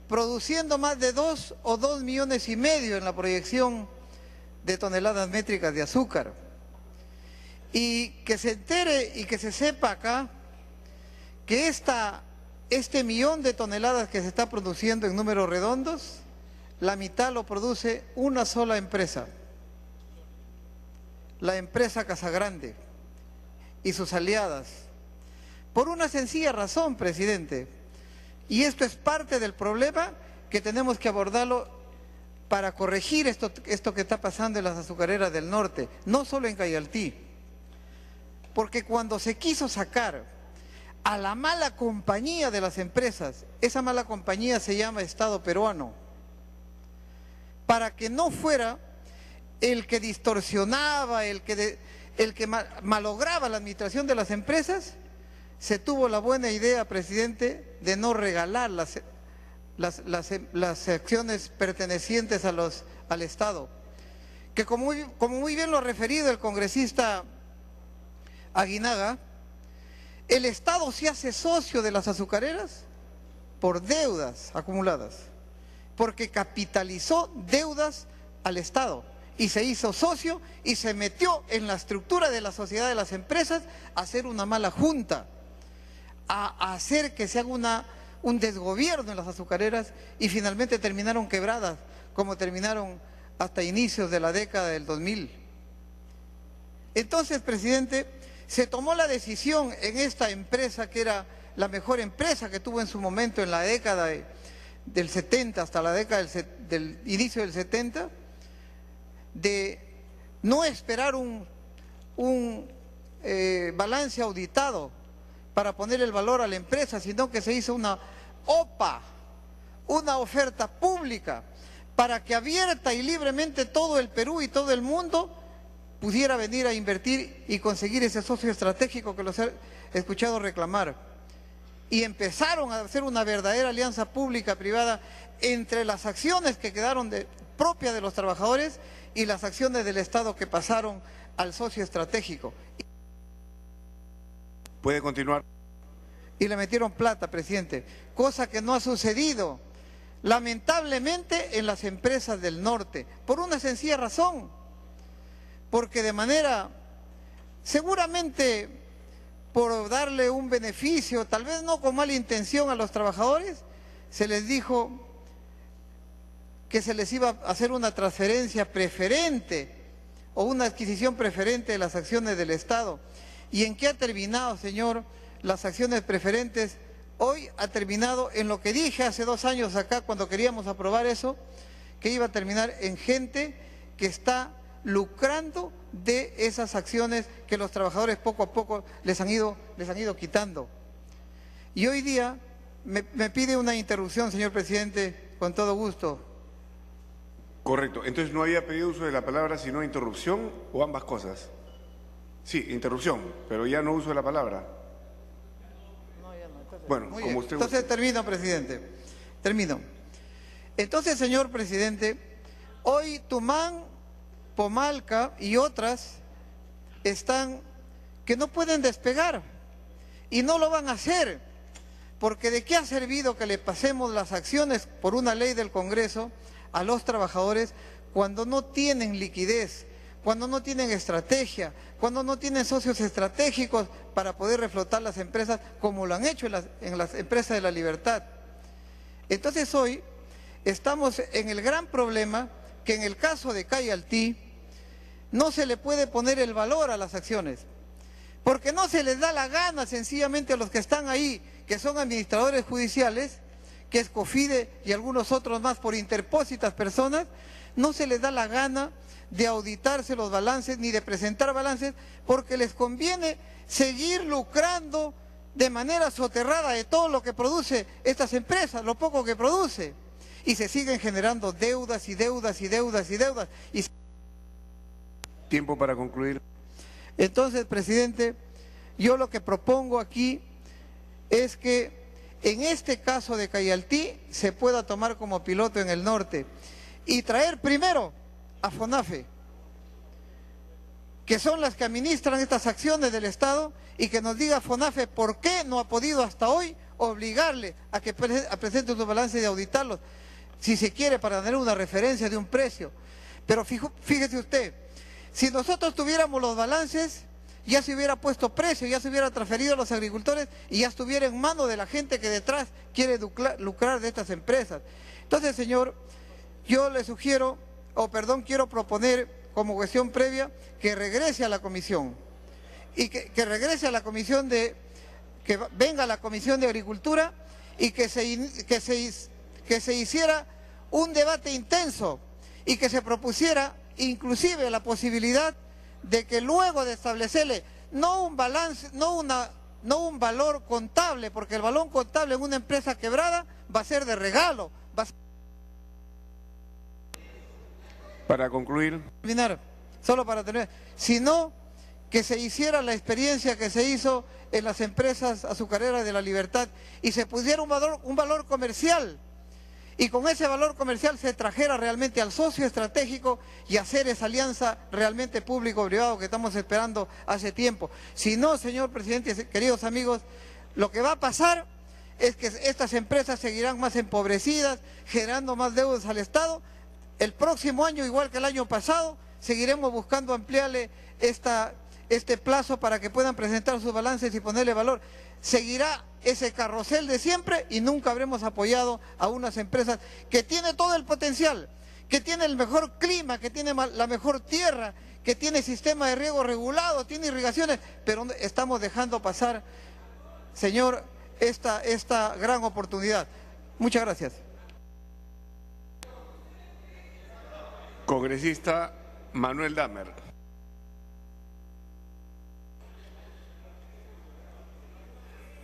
produciendo más de 2 o 2,5 millones en la proyección de toneladas métricas de azúcar. Y que se entere y que se sepa acá que este millón de toneladas que se está produciendo en números redondos, la mitad lo produce una sola empresa, la empresa Casagrande y sus aliadas, por una sencilla razón, presidente, y esto es parte del problema que tenemos que abordarlo para corregir esto que está pasando en las azucareras del norte, no solo en Cayaltí, porque cuando se quiso sacar a la mala compañía de las empresas, esa mala compañía se llama Estado peruano, para que no fuera el que distorsionaba, el que malograba la administración de las empresas, se tuvo la buena idea, presidente, de no regalar las acciones pertenecientes al Estado, que como muy bien lo ha referido el congresista Aguinaga, el Estado se hace socio de las azucareras por deudas acumuladas, porque capitalizó deudas al Estado y se hizo socio y se metió en la estructura de la sociedad de las empresas a hacer una mala junta, a hacer que se haga un desgobierno en las azucareras y finalmente terminaron quebradas, como terminaron hasta inicios de la década del 2000. Entonces, presidente, se tomó la decisión en esta empresa, que era la mejor empresa que tuvo en su momento en la década del 70 hasta la década del inicio del 70, de no esperar un balance auditado para poner el valor a la empresa, sino que se hizo una OPA, una oferta pública, para que abierta y libremente todo el Perú y todo el mundo pudiera venir a invertir y conseguir ese socio estratégico que los he escuchado reclamar. Y empezaron a hacer una verdadera alianza pública-privada entre las acciones que quedaron propias de los trabajadores y las acciones del Estado que pasaron al socio estratégico. Puede continuar. Y le metieron plata, presidente, cosa que no ha sucedido, lamentablemente, en las empresas del norte, por una sencilla razón, porque de manera, seguramente por darle un beneficio, tal vez no con mala intención a los trabajadores, se les dijo que se les iba a hacer una transferencia preferente o una adquisición preferente de las acciones del Estado. ¿Y en qué ha terminado, señor, las acciones preferentes? Hoy ha terminado en lo que dije hace 2 años acá, cuando queríamos aprobar eso, que iba a terminar en gente que está lucrando de esas acciones que los trabajadores poco a poco les han ido quitando. Y hoy día me pide una interrupción, señor presidente, con todo gusto. Correcto. Entonces no había pedido uso de la palabra, sino interrupción, o ambas cosas. Sí, interrupción, pero ya no uso de la palabra. Bueno, Muy como bien. usted Entonces guste. termino, presidente. Termino. Entonces, señor presidente, hoy Tumán, Pomalca y otras están que no pueden despegar y no lo van a hacer, porque ¿de qué ha servido que le pasemos las acciones por una ley del Congreso a los trabajadores cuando no tienen liquidez, cuando no tienen estrategia, cuando no tienen socios estratégicos para poder reflotar las empresas como lo han hecho en las empresas de la libertad? Entonces hoy estamos en el gran problema que en el caso de Cayaltí no se le puede poner el valor a las acciones, porque no se les da la gana sencillamente a los que están ahí, que son administradores judiciales, que es COFIDE y algunos otros más por interpósitas personas, no se les da la gana de auditarse los balances ni de presentar balances, porque les conviene seguir lucrando de manera soterrada de todo lo que produce estas empresas, lo poco que produce, y se siguen generando deudas y deudas y deudas y deudas. Tiempo para concluir. Entonces, presidente, yo lo que propongo aquí es que en este caso de Cayaltí se pueda tomar como piloto en el norte y traer primero a FONAFE, que son las que administran estas acciones del Estado, y que nos diga FONAFE por qué no ha podido hasta hoy obligarle a que presente sus balances y auditarlos, si se quiere, para tener una referencia de un precio. Pero fíjese usted, si nosotros tuviéramos los balances, ya se hubiera puesto precio, ya se hubiera transferido a los agricultores y ya estuviera en mano de la gente que detrás quiere lucrar de estas empresas. Entonces, señor, yo le sugiero, quiero proponer como cuestión previa que regrese a la comisión y que regrese a la comisión que venga a la Comisión de Agricultura y que se hiciera un debate intenso y que se propusiera inclusive la posibilidad de que luego de establecerle no un balance, no un valor contable, porque el valor contable en una empresa quebrada va a ser de regalo, Para concluir. Solo para tener, sino que se hiciera la experiencia que se hizo en las empresas azucareras de la libertad y se pusiera un valor comercial, y con ese valor comercial se trajera realmente al socio estratégico y hacer esa alianza realmente público-privado que estamos esperando hace tiempo. Si no, señor presidente, queridos amigos, lo que va a pasar es que estas empresas seguirán más empobrecidas, generando más deudas al Estado. El próximo año, igual que el año pasado, seguiremos buscando ampliarle este plazo para que puedan presentar sus balances y ponerle valor. seguirá ese carrusel de siempre y nunca habremos apoyado a unas empresas que tienen todo el potencial, que tienen el mejor clima, que tienen la mejor tierra, que tiene sistema de riego regulado, tiene irrigaciones, pero estamos dejando pasar, señor, esta gran oportunidad. Muchas gracias. Congresista Manuel Damer.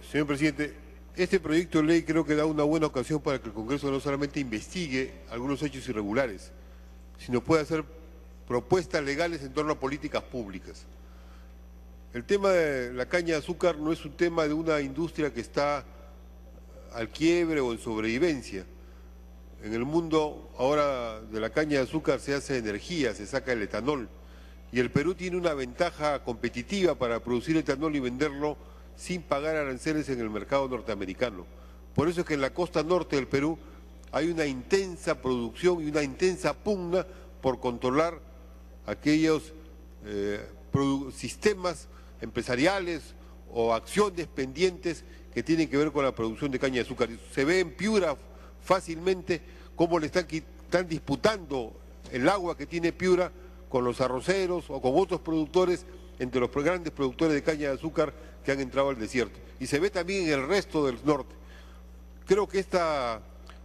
Señor presidente, este proyecto de ley creo que da una buena ocasión para que el Congreso no solamente investigue algunos hechos irregulares, sino pueda hacer propuestas legales en torno a políticas públicas. El tema de la caña de azúcar no es un tema de una industria que está al quiebre o en sobrevivencia. En el mundo ahora de la caña de azúcar se hace energía, se saca el etanol, y el Perú tiene una ventaja competitiva para producir etanol y venderlo sin pagar aranceles en el mercado norteamericano. Por eso es que en la costa norte del Perú hay una intensa producción y una intensa pugna por controlar aquellos sistemas empresariales o acciones pendientes que tienen que ver con la producción de caña de azúcar. Se ve en Piura fácilmente cómo le están disputando el agua que tiene Piura con los arroceros o con otros productores, entre los grandes productores de caña de azúcar que han entrado al desierto. Y se ve también en el resto del norte. Creo que esta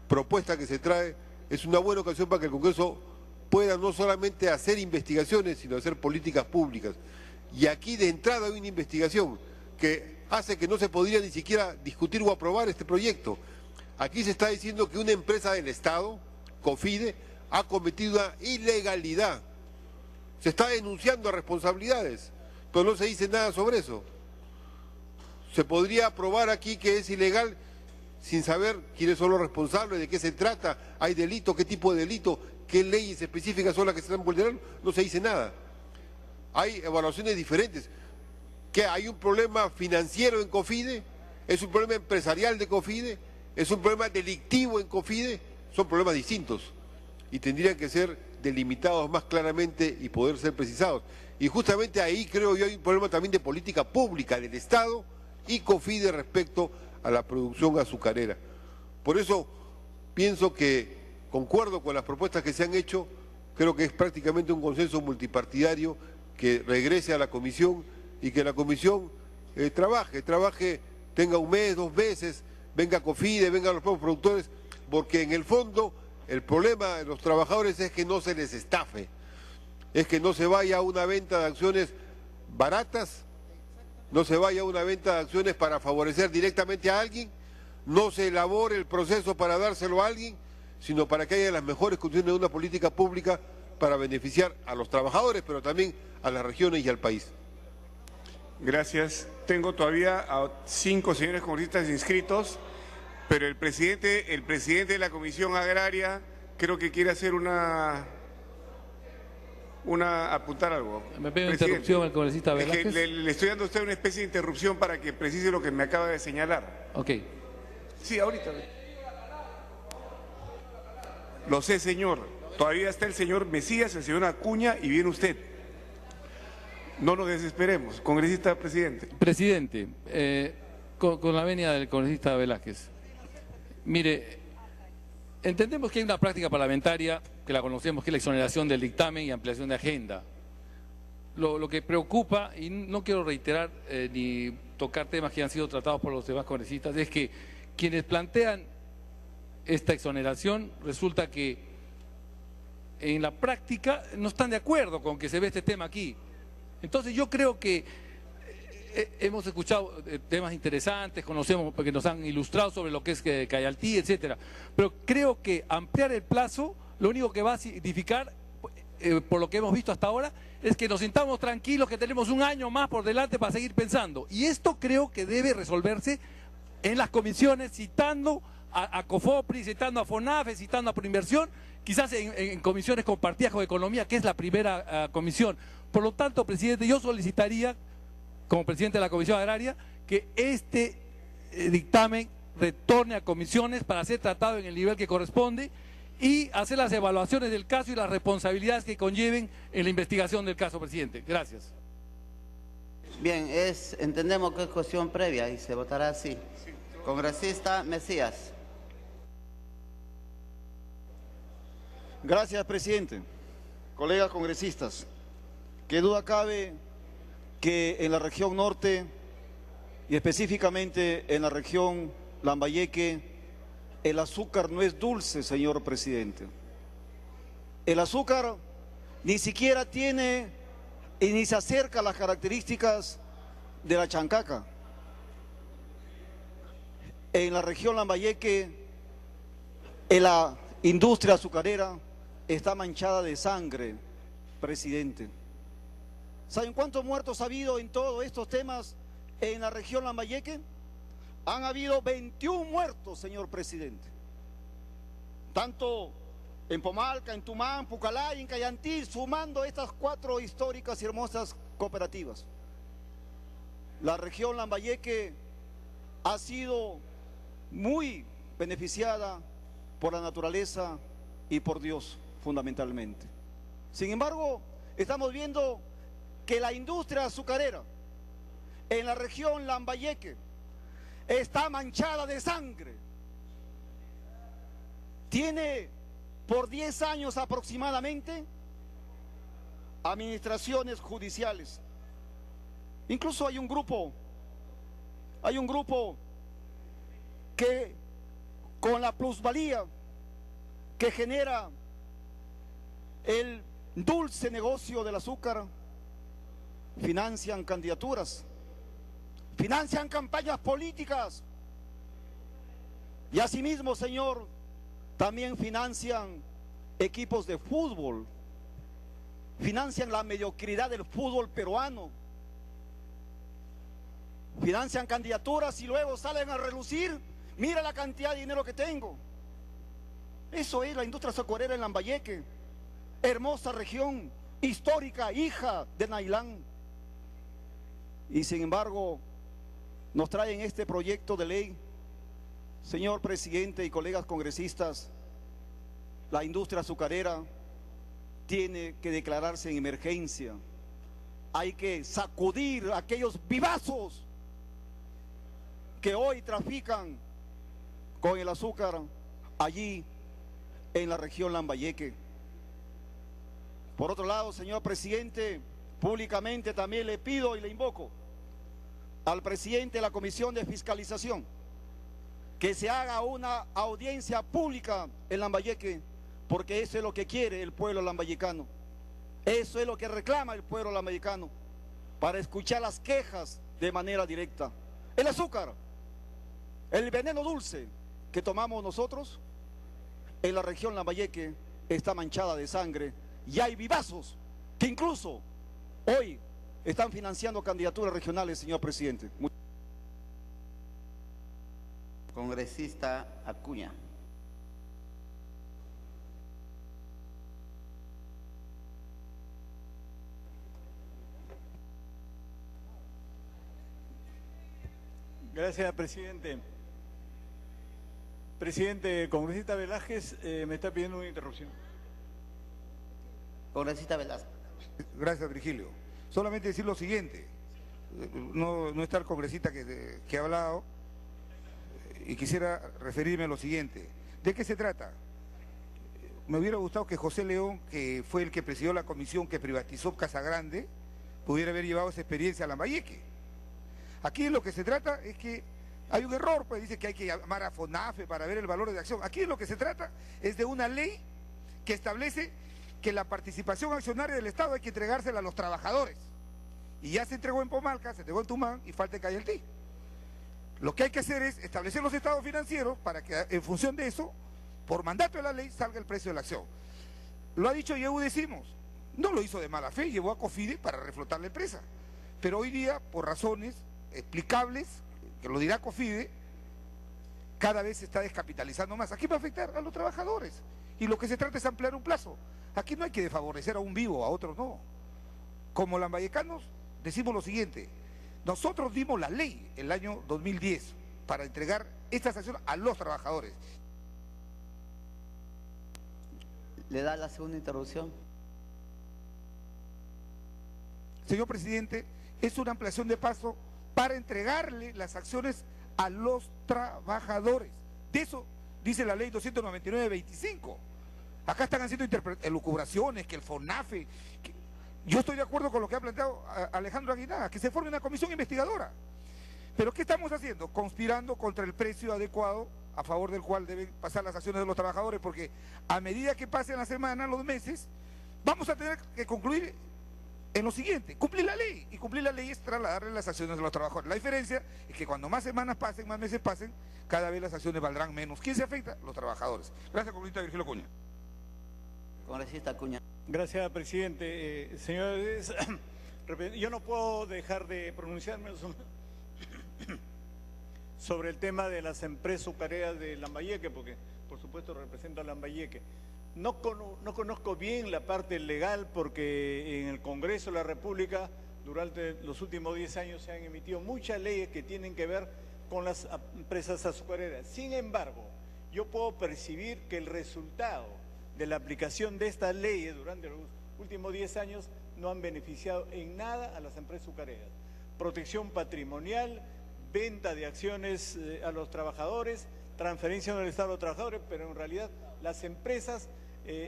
propuesta que se trae es una buena ocasión para que el Congreso pueda no solamente hacer investigaciones, sino hacer políticas públicas. Y aquí de entrada hay una investigación que hace que no se podría ni siquiera discutir o aprobar este proyecto. Aquí se está diciendo que una empresa del Estado, COFIDE, ha cometido una ilegalidad. Se está denunciando responsabilidades, pero no se dice nada sobre eso. Se podría aprobar aquí que es ilegal sin saber quiénes son los responsables, de qué se trata, hay delito, qué tipo de delito, qué leyes específicas son las que se están vulnerando, no se dice nada. Hay evaluaciones diferentes. ¿Que hay un problema financiero en COFIDE? ¿Es un problema empresarial de COFIDE? ¿Es un problema delictivo en COFIDE? Son problemas distintos y tendrían que ser delimitados más claramente y poder ser precisados. Y justamente ahí creo yo hay un problema también de política pública del Estado y COFIDE respecto a la producción azucarera. Por eso pienso que, concuerdo con las propuestas que se han hecho, creo que es prácticamente un consenso multipartidario que regrese a la comisión y que la comisión trabaje, tenga un mes, 2 meses, venga COFIDE, vengan los propios productores, porque en el fondo el problema de los trabajadores es que no se les estafe, es que no se vaya a una venta de acciones baratas, no se vaya a una venta de acciones para favorecer directamente a alguien, no se elabore el proceso para dárselo a alguien, sino para que haya las mejores condiciones de una política pública para beneficiar a los trabajadores, pero también a las regiones y al país. Gracias. Tengo todavía a 5 señores congresistas inscritos, pero el presidente de la Comisión Agraria creo que quiere hacer apuntar algo. Me pide una interrupción al congresista Velázquez. Es que le estoy dando a usted una especie de interrupción para que precise lo que me acaba de señalar. Ok. Sí, ahorita. Lo sé, señor. Todavía está el señor Mesías, el señor Acuña y viene usted. No nos desesperemos. Congresista presidente. Presidente, con la venia del congresista Velázquez. Mire, entendemos que hay una práctica parlamentaria que la conocemos, que es la exoneración del dictamen y ampliación de agenda. Lo que preocupa, y no quiero reiterar ni tocar temas que han sido tratados por los demás congresistas, es que quienes plantean esta exoneración resulta que en la práctica no están de acuerdo con que se ve este tema aquí. Entonces yo creo que hemos escuchado temas interesantes, conocemos porque nos han ilustrado sobre lo que es Cayaltí, etcétera, pero creo que ampliar el plazo lo único que va a significar, por lo que hemos visto hasta ahora, es que nos sintamos tranquilos, que tenemos un año más por delante para seguir pensando. Y esto creo que debe resolverse en las comisiones, citando a COFOPRI, citando a FONAFE, citando a Proinversión, quizás en comisiones compartidas con Economía, que es la primera comisión. Por lo tanto, presidente, yo solicitaría, como presidente de la Comisión Agraria, que este dictamen retorne a comisiones para ser tratado en el nivel que corresponde y hacer las evaluaciones del caso y las responsabilidades que conlleven en la investigación del caso, presidente. Gracias. Bien, entendemos que es cuestión previa y se votará así. Congresista Mesías. Gracias, presidente. Colegas congresistas, qué duda cabe que en la región norte y específicamente en la región Lambayeque, el azúcar no es dulce, señor presidente. El azúcar ni siquiera tiene y ni se acerca a las características de la chancaca. En la región Lambayeque, en la industria azucarera está manchada de sangre, presidente. ¿Saben cuántos muertos ha habido en todos estos temas en la región Lambayeque? Han habido 21 muertos, señor presidente. Tanto en Pomalca, en Tumán, Pucallay, en Cayantí, sumando estas 4 históricas y hermosas cooperativas. La región Lambayeque ha sido muy beneficiada por la naturaleza y por Dios, fundamentalmente. Sin embargo, estamos viendo que la industria azucarera en la región Lambayeque está manchada de sangre. Tiene por 10 años aproximadamente administraciones judiciales. Incluso hay un grupo que con la plusvalía que genera el dulce negocio del azúcar, financian candidaturas, financian campañas políticas y asimismo, señor, también financian equipos de fútbol, financian la mediocridad del fútbol peruano, financian candidaturas y luego salen a relucir, mira la cantidad de dinero que tengo. Eso es la industria azucarera en Lambayeque, hermosa región, histórica, hija de Nailán. Y sin embargo, nos traen este proyecto de ley, señor presidente y colegas congresistas, la industria azucarera tiene que declararse en emergencia. Hay que sacudir a aquellos vivazos que hoy trafican con el azúcar allí en la región Lambayeque. Por otro lado, señor presidente, públicamente también le pido y le invoco al presidente de la Comisión de Fiscalización que se haga una audiencia pública en Lambayeque, porque eso es lo que quiere el pueblo lambayecano, eso es lo que reclama el pueblo lambayecano, para escuchar las quejas de manera directa. El azúcar, el veneno dulce que tomamos nosotros en la región Lambayeque está manchada de sangre y hay vivazos que incluso hoy están financiando candidaturas regionales, señor presidente. Congresista Acuña. Gracias, presidente. Presidente, congresista Velázquez me está pidiendo una interrupción. Congresista Velázquez. Gracias, Virgilio. Solamente decir lo siguiente, no está el congresista que ha hablado, y quisiera referirme a lo siguiente. ¿De qué se trata? Me hubiera gustado que José León, que fue el que presidió la comisión que privatizó Casagrande, pudiera haber llevado esa experiencia a Lambayeque. Aquí lo que se trata es que hay un error, pues dice que hay que llamar a FONAFE para ver el valor de acción. Aquí lo que se trata es de una ley que establece que la participación accionaria del Estado hay que entregársela a los trabajadores. Y ya se entregó en Pomalca, se entregó en Tumán y falta en Cayaltí. Lo que hay que hacer es establecer los estados financieros para que en función de eso, por mandato de la ley, salga el precio de la acción. Lo ha dicho Yehu Decimos, no lo hizo de mala fe, llevó a COFIDE para reflotar la empresa. Pero hoy día, por razones explicables, que lo dirá COFIDE, cada vez se está descapitalizando más. Aquí va a afectar a los trabajadores. Y lo que se trata es ampliar un plazo. Aquí no hay que favorecer a un vivo, a otros no. Como lambayecanos, decimos lo siguiente. Nosotros dimos la ley el año 2010 para entregar estas acciones a los trabajadores. ¿Le da la segunda interrupción? Señor presidente, es una ampliación de plazo para entregarle las acciones a los trabajadores. De eso dice la ley 299/25. Acá están haciendo elucubraciones, que el FONAFE... Yo estoy de acuerdo con lo que ha planteado Alejandro Aguinaga, que se forme una comisión investigadora. Pero ¿qué estamos haciendo? Conspirando contra el precio adecuado a favor del cual deben pasar las acciones de los trabajadores, porque a medida que pasen las semanas, los meses, vamos a tener que concluir en lo siguiente: cumplir la ley. Y cumplir la ley es trasladarle las acciones de los trabajadores. La diferencia es que cuando más semanas pasen, más meses pasen, cada vez las acciones valdrán menos. ¿Quién se afecta? Los trabajadores. Gracias, congresista Virgilio Acuña. Congresista Acuña. Gracias, presidente. Señores, yo no puedo dejar de pronunciarme sobre el tema de las empresas azucareras de Lambayeque, porque por supuesto represento a Lambayeque. No conozco bien la parte legal, porque en el Congreso de la República durante los últimos 10 años se han emitido muchas leyes que tienen que ver con las empresas azucareras. Sin embargo, yo puedo percibir que el resultado de la aplicación de estas leyes durante los últimos 10 años no han beneficiado en nada a las empresas azucareras. Protección patrimonial, venta de acciones a los trabajadores, transferencia del Estado a los trabajadores, pero en realidad las empresas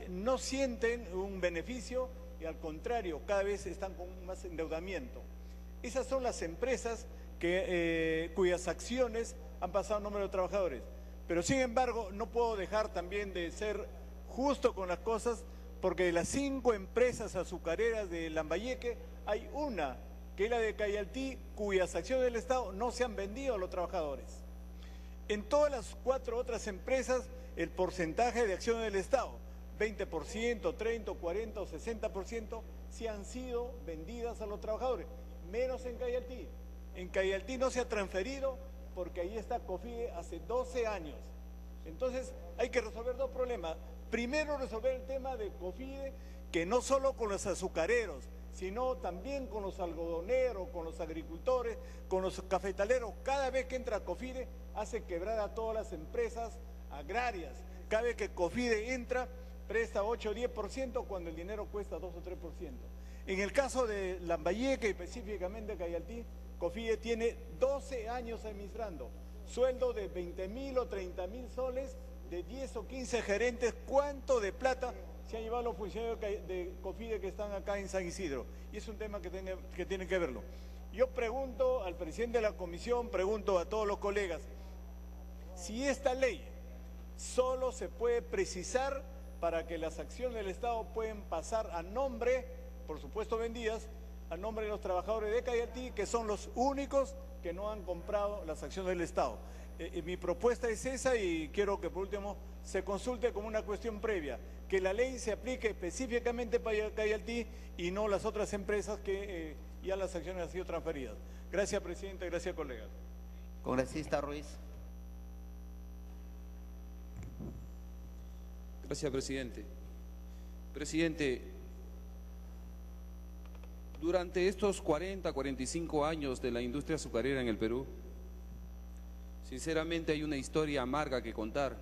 no sienten un beneficio y al contrario, cada vez están con más endeudamiento. Esas son las empresas cuyas acciones han pasado a nombre de los trabajadores. Pero sin embargo, no puedo dejar también de ser justo con las cosas, porque de las 5 empresas azucareras de Lambayeque, hay una, que es la de Cayaltí, cuyas acciones del Estado no se han vendido a los trabajadores. En todas las 4 otras empresas, el porcentaje de acciones del Estado, 20%, 30, 40 o 60%, sí han sido vendidas a los trabajadores, menos en Cayaltí. En Cayaltí no se ha transferido porque ahí está COFIDE hace 12 años. Entonces hay que resolver 2 problemas. Primero, resolver el tema de COFIDE, que no solo con los azucareros, sino también con los algodoneros, con los agricultores, con los cafetaleros. Cada vez que entra COFIDE hace quebrar a todas las empresas agrarias. Cada vez que COFIDE entra, presta 8 o 10% cuando el dinero cuesta 2 o 3%. En el caso de Lambayeque, específicamente Cayaltí, COFIDE tiene 12 años administrando, sueldo de 20.000 o 30.000 soles, de 10 o 15 gerentes. ¿Cuánto de plata se han llevado los funcionarios de COFIDE que están acá en San Isidro? Y es un tema que tienen que verlo. Yo pregunto al presidente de la comisión, pregunto a todos los colegas, si esta ley solo se puede precisar para que las acciones del Estado pueden pasar a nombre, por supuesto vendidas, a nombre de los trabajadores de Cayaltí, que son los únicos que no han comprado las acciones del Estado. Mi propuesta es esa, y quiero que por último se consulte como una cuestión previa, que la ley se aplique específicamente para Cayaltí y no las otras empresas que ya las acciones han sido transferidas. Gracias, presidente, gracias, colegas. Congresista Ruiz. Gracias, presidente. Presidente, durante estos 40, 45 años de la industria azucarera en el Perú, sinceramente hay una historia amarga que contar.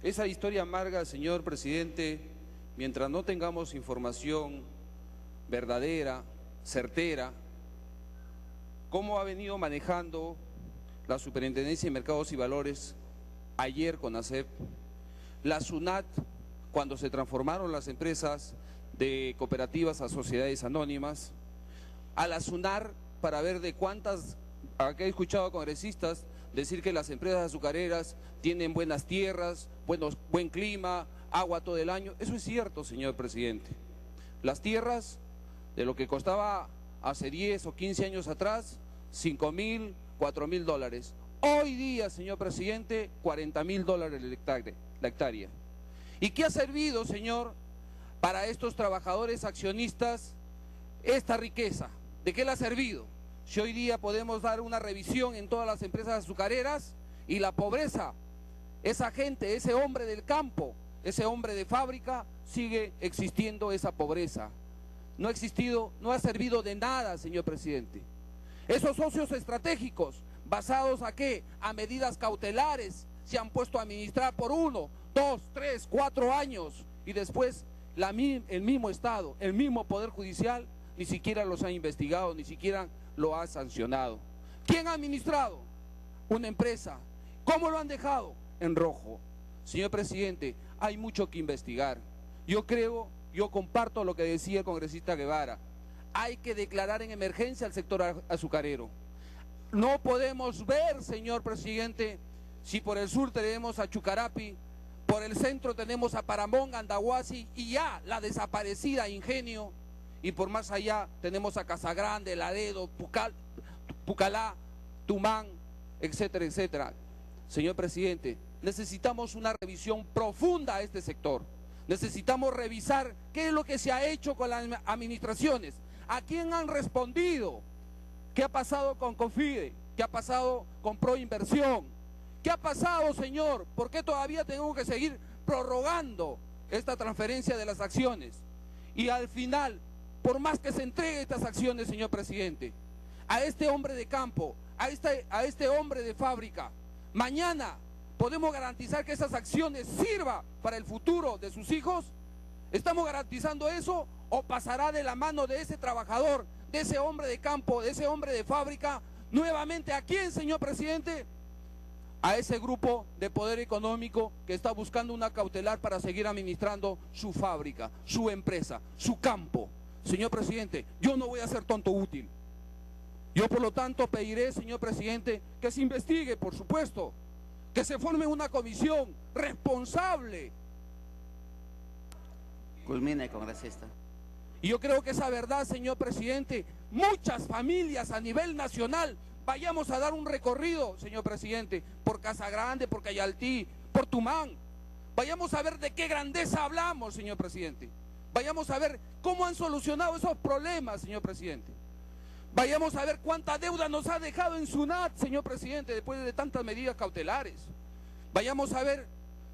Esa historia amarga, señor presidente, mientras no tengamos información verdadera, certera, cómo ha venido manejando la Superintendencia de Mercados y Valores, ayer con ASEP, la SUNAT, cuando se transformaron las empresas de cooperativas a sociedades anónimas, a la SUNAR para ver de cuántas, acá he escuchado a congresistas decir que las empresas azucareras tienen buenas tierras, buen clima, agua todo el año. Eso es cierto, señor presidente. Las tierras, de lo que costaba hace 10 o 15 años atrás, 5.000, 4.000 dólares. Hoy día, señor presidente, 40.000 dólares la hectárea. ¿Y qué ha servido, señor, para estos trabajadores accionistas esta riqueza? ¿De qué le ha servido? Si hoy día podemos dar una revisión en todas las empresas azucareras y la pobreza, esa gente, ese hombre del campo, ese hombre de fábrica, sigue existiendo esa pobreza. No ha existido, no ha servido de nada, señor presidente. Esos socios estratégicos, ¿basados a qué? A medidas cautelares, se han puesto a administrar por 1, 2, 3, 4 años y después el mismo Estado, el mismo Poder Judicial ni siquiera los ha investigado, ni siquiera lo ha sancionado. ¿Quién ha administrado una empresa? ¿Cómo lo han dejado? En rojo. Señor presidente, hay mucho que investigar. Yo comparto lo que decía el congresista Guevara. Hay que declarar en emergencia al sector azucarero. No podemos ver, señor presidente, si por el sur tenemos a Chucarapi, por el centro tenemos a Paramonga, Andahuasi y ya la desaparecida Ingenio, y por más allá tenemos a Casagrande, Laredo, Pucallá, Tumán, etcétera, etcétera. Señor presidente, necesitamos una revisión profunda a este sector. Necesitamos revisar qué es lo que se ha hecho con las administraciones, a quién han respondido, qué ha pasado con Cofide, qué ha pasado con Proinversión, qué ha pasado, señor, por qué todavía tenemos que seguir prorrogando esta transferencia de las acciones. Y al final, por más que se entregue estas acciones, señor presidente, a este hombre de campo, a este hombre de fábrica, mañana ¿podemos garantizar que esas acciones sirvan para el futuro de sus hijos? ¿Estamos garantizando eso o pasará de la mano de ese trabajador, de ese hombre de campo, de ese hombre de fábrica, nuevamente a quién, señor presidente? A ese grupo de poder económico que está buscando una cautelar para seguir administrando su fábrica, su empresa, su campo. Señor presidente, yo no voy a ser tonto útil. Yo por lo tanto pediré, señor presidente, que se investigue, por supuesto, que se forme una comisión responsable. Culmine, congresista. Y yo creo que esa verdad, señor presidente, muchas familias a nivel nacional, vayamos a dar un recorrido, señor presidente, por Casagrande, por Cayaltí, por Tumán. Vayamos a ver de qué grandeza hablamos, señor presidente. Vayamos a ver cómo han solucionado esos problemas, señor presidente. Vayamos a ver cuánta deuda nos ha dejado en SUNAT, señor presidente, después de tantas medidas cautelares. Vayamos a ver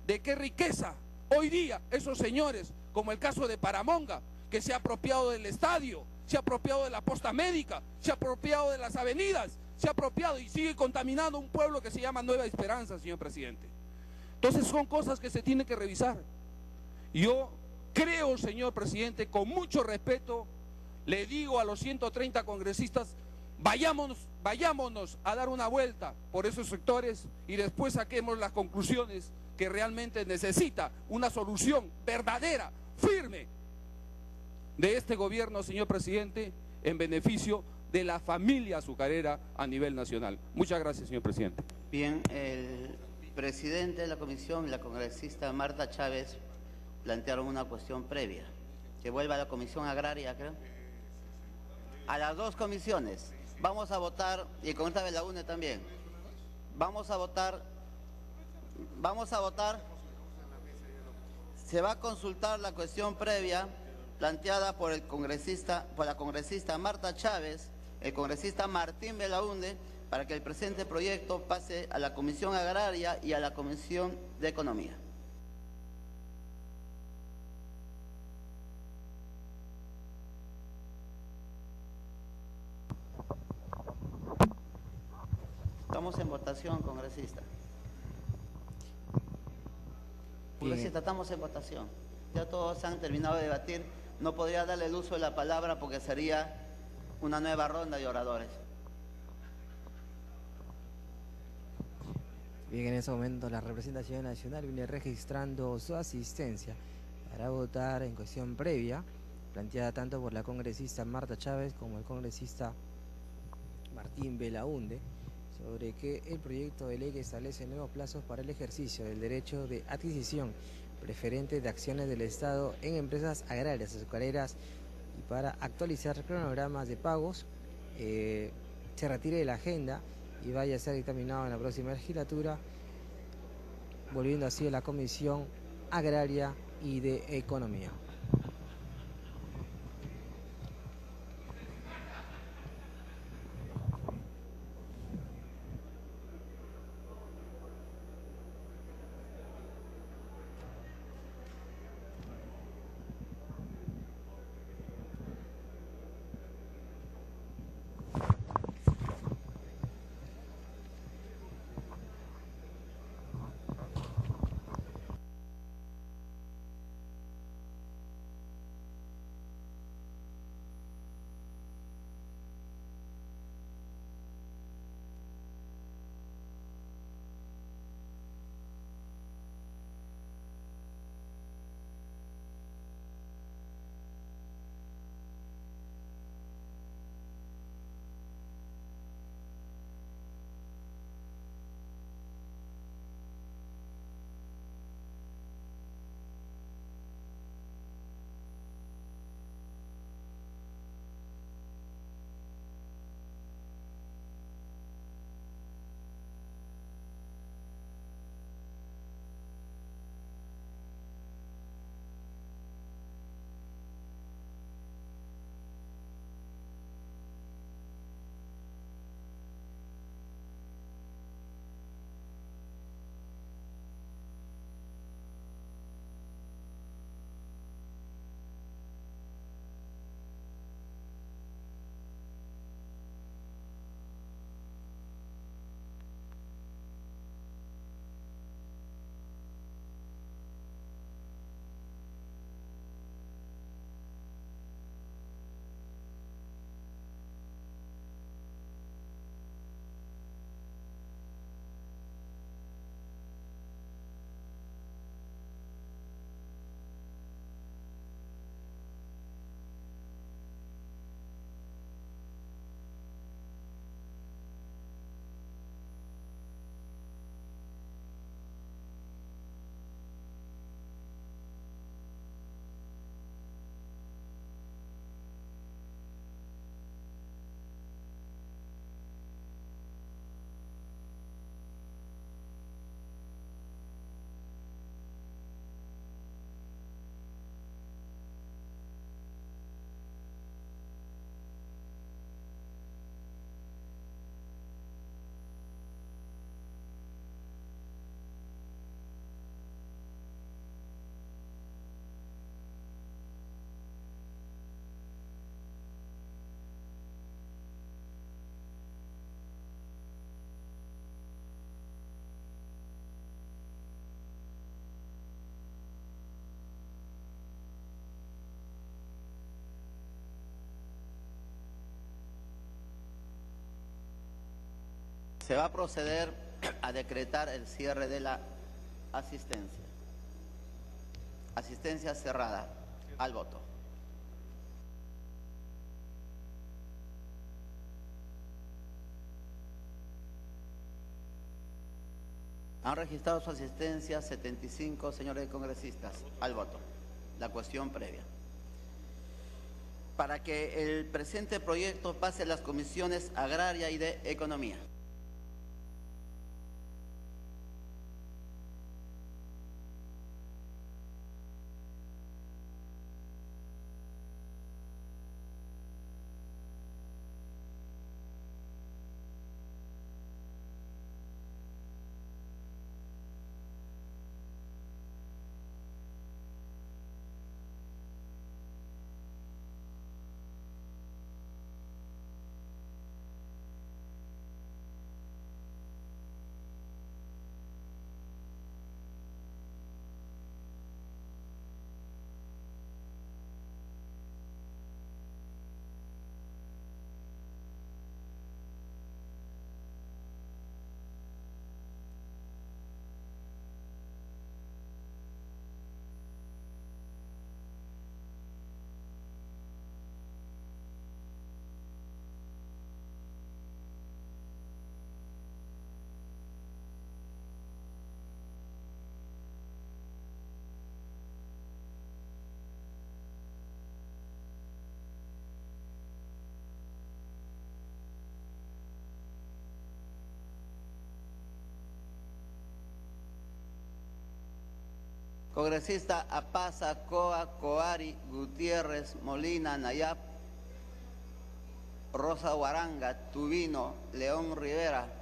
de qué riqueza hoy día esos señores, como el caso de Paramonga, que se ha apropiado del estadio, se ha apropiado de la posta médica, se ha apropiado de las avenidas, se ha apropiado y sigue contaminando un pueblo que se llama Nueva Esperanza, señor presidente. Entonces son cosas que se tienen que revisar. Yo creo, señor presidente, con mucho respeto, le digo a los 130 congresistas, vayámonos a dar una vuelta por esos sectores y después saquemos las conclusiones que realmente necesita una solución verdadera, firme, de este gobierno, señor presidente, en beneficio de la familia azucarera a nivel nacional. Muchas gracias, señor presidente. Bien, el presidente de la comisión y la congresista Marta Chávez plantearon una cuestión previa, que vuelva a la comisión agraria, creo. A las dos comisiones. Vamos a votar, y con esta Belaúnde también. Vamos a votar. Se va a consultar la cuestión previa planteada por la congresista Marta Chávez, el congresista Martín Belaúnde, para que el presente proyecto pase a la Comisión Agraria y a la Comisión de Economía. Estamos en votación, congresista. Congresista, estamos en votación. Ya todos han terminado de debatir. No podría darle el uso de la palabra porque sería una nueva ronda de oradores. Bien, en ese momento la representación nacional viene registrando su asistencia para votar en cuestión previa, planteada tanto por la congresista Marta Chávez como el congresista Martín Belaúnde, sobre que el proyecto de ley que establece nuevos plazos para el ejercicio del derecho de adquisición preferente de acciones del Estado en empresas agrarias azucareras y para actualizar cronogramas de pagos se retire de la agenda y vaya a ser dictaminado en la próxima legislatura, volviendo así a la Comisión Agraria y de Economía. Se va a proceder a decretar el cierre de la asistencia. Asistencia cerrada. Al voto. Han registrado su asistencia 75 señores congresistas. Al voto. La cuestión previa. Para que el presente proyecto pase a las comisiones agraria y de economía. Congresista Apaza, Coa, Coari, Gutiérrez, Molina, Nayab, Rosa Guaranga, Tubino, León Rivera.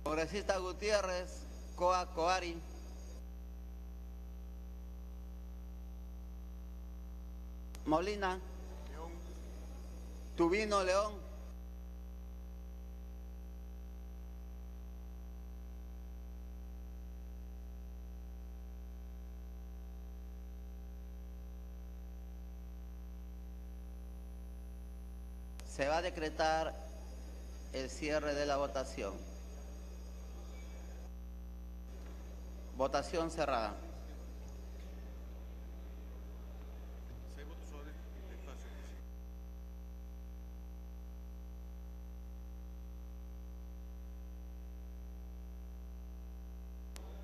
Congresista Gutiérrez, Coa, Coari. Molina. León. Tubino, León. Se va a decretar el cierre de la votación. Votación cerrada.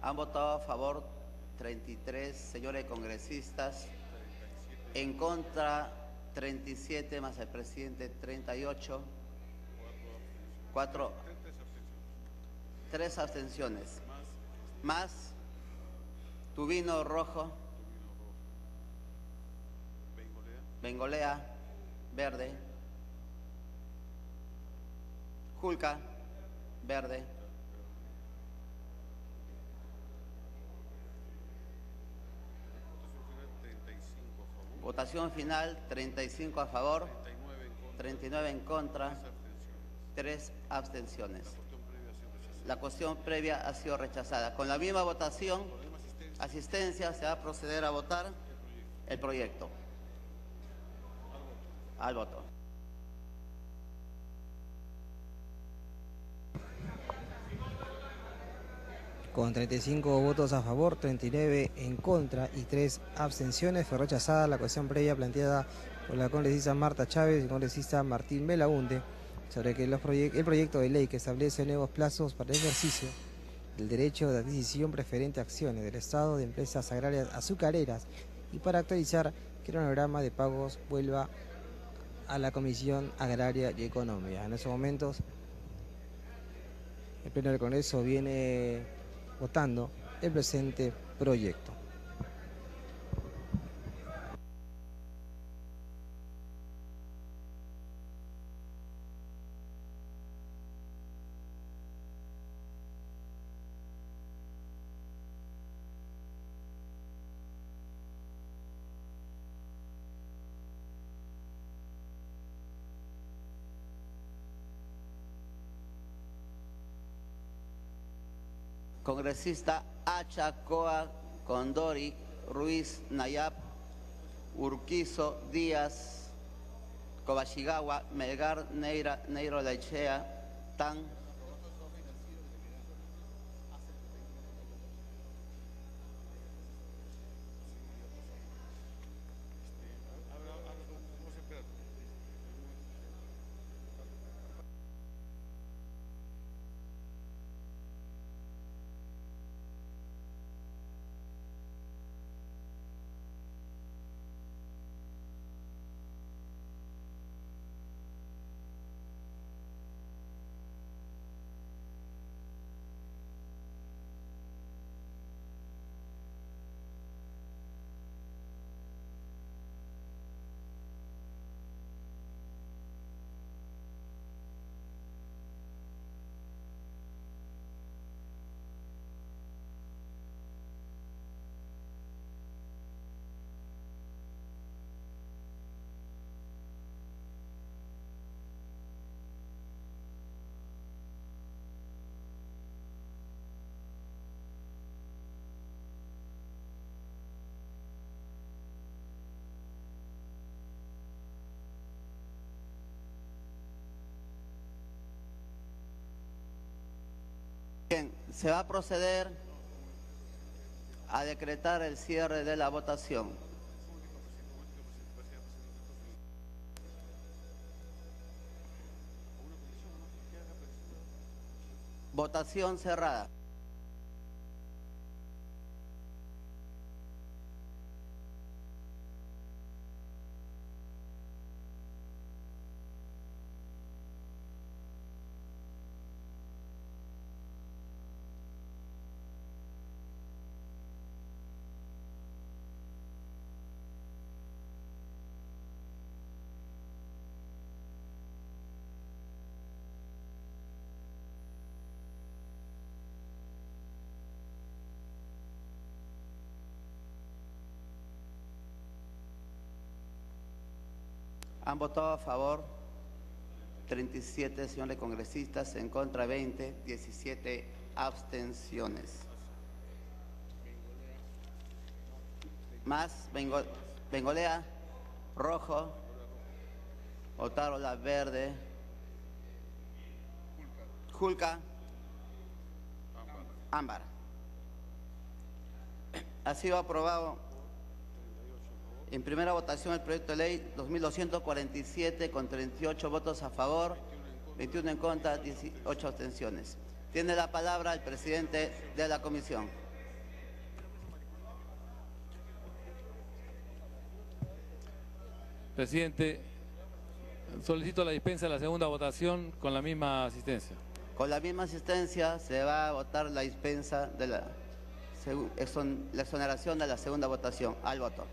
Han votado a favor 33 señores congresistas, en contra 37 más el presidente 38, 3 abstenciones, más Tubino Rojo, Bengolea, verde, Julca, verde, votación final 35 a favor, 39 en contra, 3 abstenciones. La cuestión previa ha sido rechazada. Con la misma votación, asistencia, se va a proceder a votar el proyecto. Al voto. Con 35 votos a favor, 39 en contra y 3 abstenciones, fue rechazada la cuestión previa planteada por la congresista Marta Chávez y el congresista Martín Belaunde sobre que el proyecto de ley que establece nuevos plazos para el ejercicio del derecho de adquisición preferente a acciones del Estado de empresas agrarias azucareras y para actualizar que el cronograma de pagos vuelva a la Comisión Agraria y Económica. En estos momentos, el Pleno del Congreso viene votando el presente proyecto. Congresista Acha, Coa, Condori, Ruiz, Nayab, Urquizo, Díaz, Cobashigawa, Melgar, Neiro Laichea, Tan, Bien, se va a proceder a decretar el cierre de la votación. Votación cerrada. Han votado a favor 37 señores congresistas, en contra 20, 17 abstenciones. Más Bengolea, rojo, Otárola, verde, Julca, ámbar. Ha sido aprobado en primera votación el proyecto de ley 2247 con 38 votos a favor, 21 en contra, 18 abstenciones. Tiene la palabra el presidente de la comisión. Presidente, solicito la dispensa de la segunda votación con la misma asistencia. Con la misma asistencia se va a votar la dispensa de la exoneración de la segunda votación. Al voto.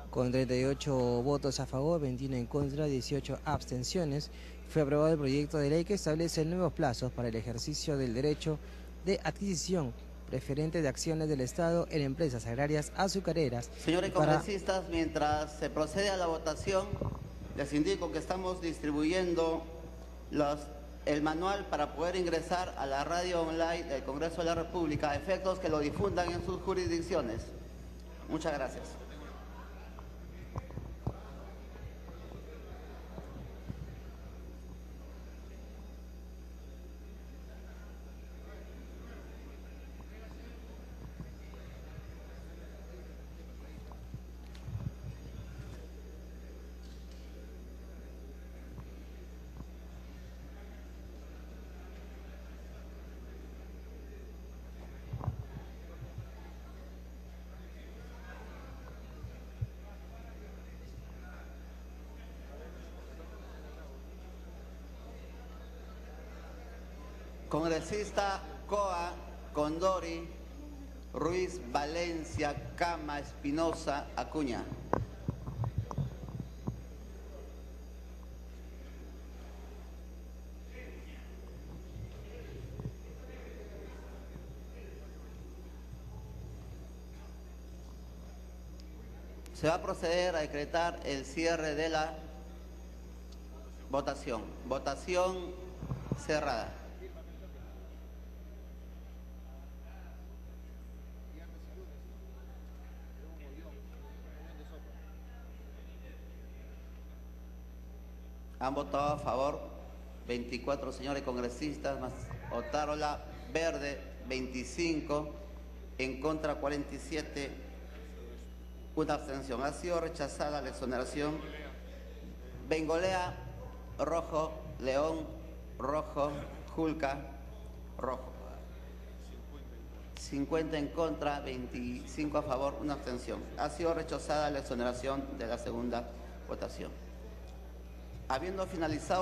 Con 38 votos a favor, 21 en contra, 18 abstenciones, fue aprobado el proyecto de ley que establece nuevos plazos para el ejercicio del derecho de adquisición preferente de acciones del Estado en empresas agrarias azucareras. Señores congresistas, mientras se procede a la votación, les indico que estamos distribuyendo el manual para poder ingresar a la radio online del Congreso de la República, a efectos que lo difundan en sus jurisdicciones. Muchas gracias. Congresista Coa, Condori, Ruiz, Valencia, Cama, Espinosa, Acuña. Se va a proceder a decretar el cierre de la votación. Votación cerrada. Han votado a favor 24 señores congresistas, más Otárola Verde 25, en contra 47, una abstención. Ha sido rechazada la exoneración. Bengolea, rojo. León, rojo. Julca, rojo. 50 en contra, 25 a favor, una abstención. Ha sido rechazada la exoneración de la segunda votación. Habiendo finalizado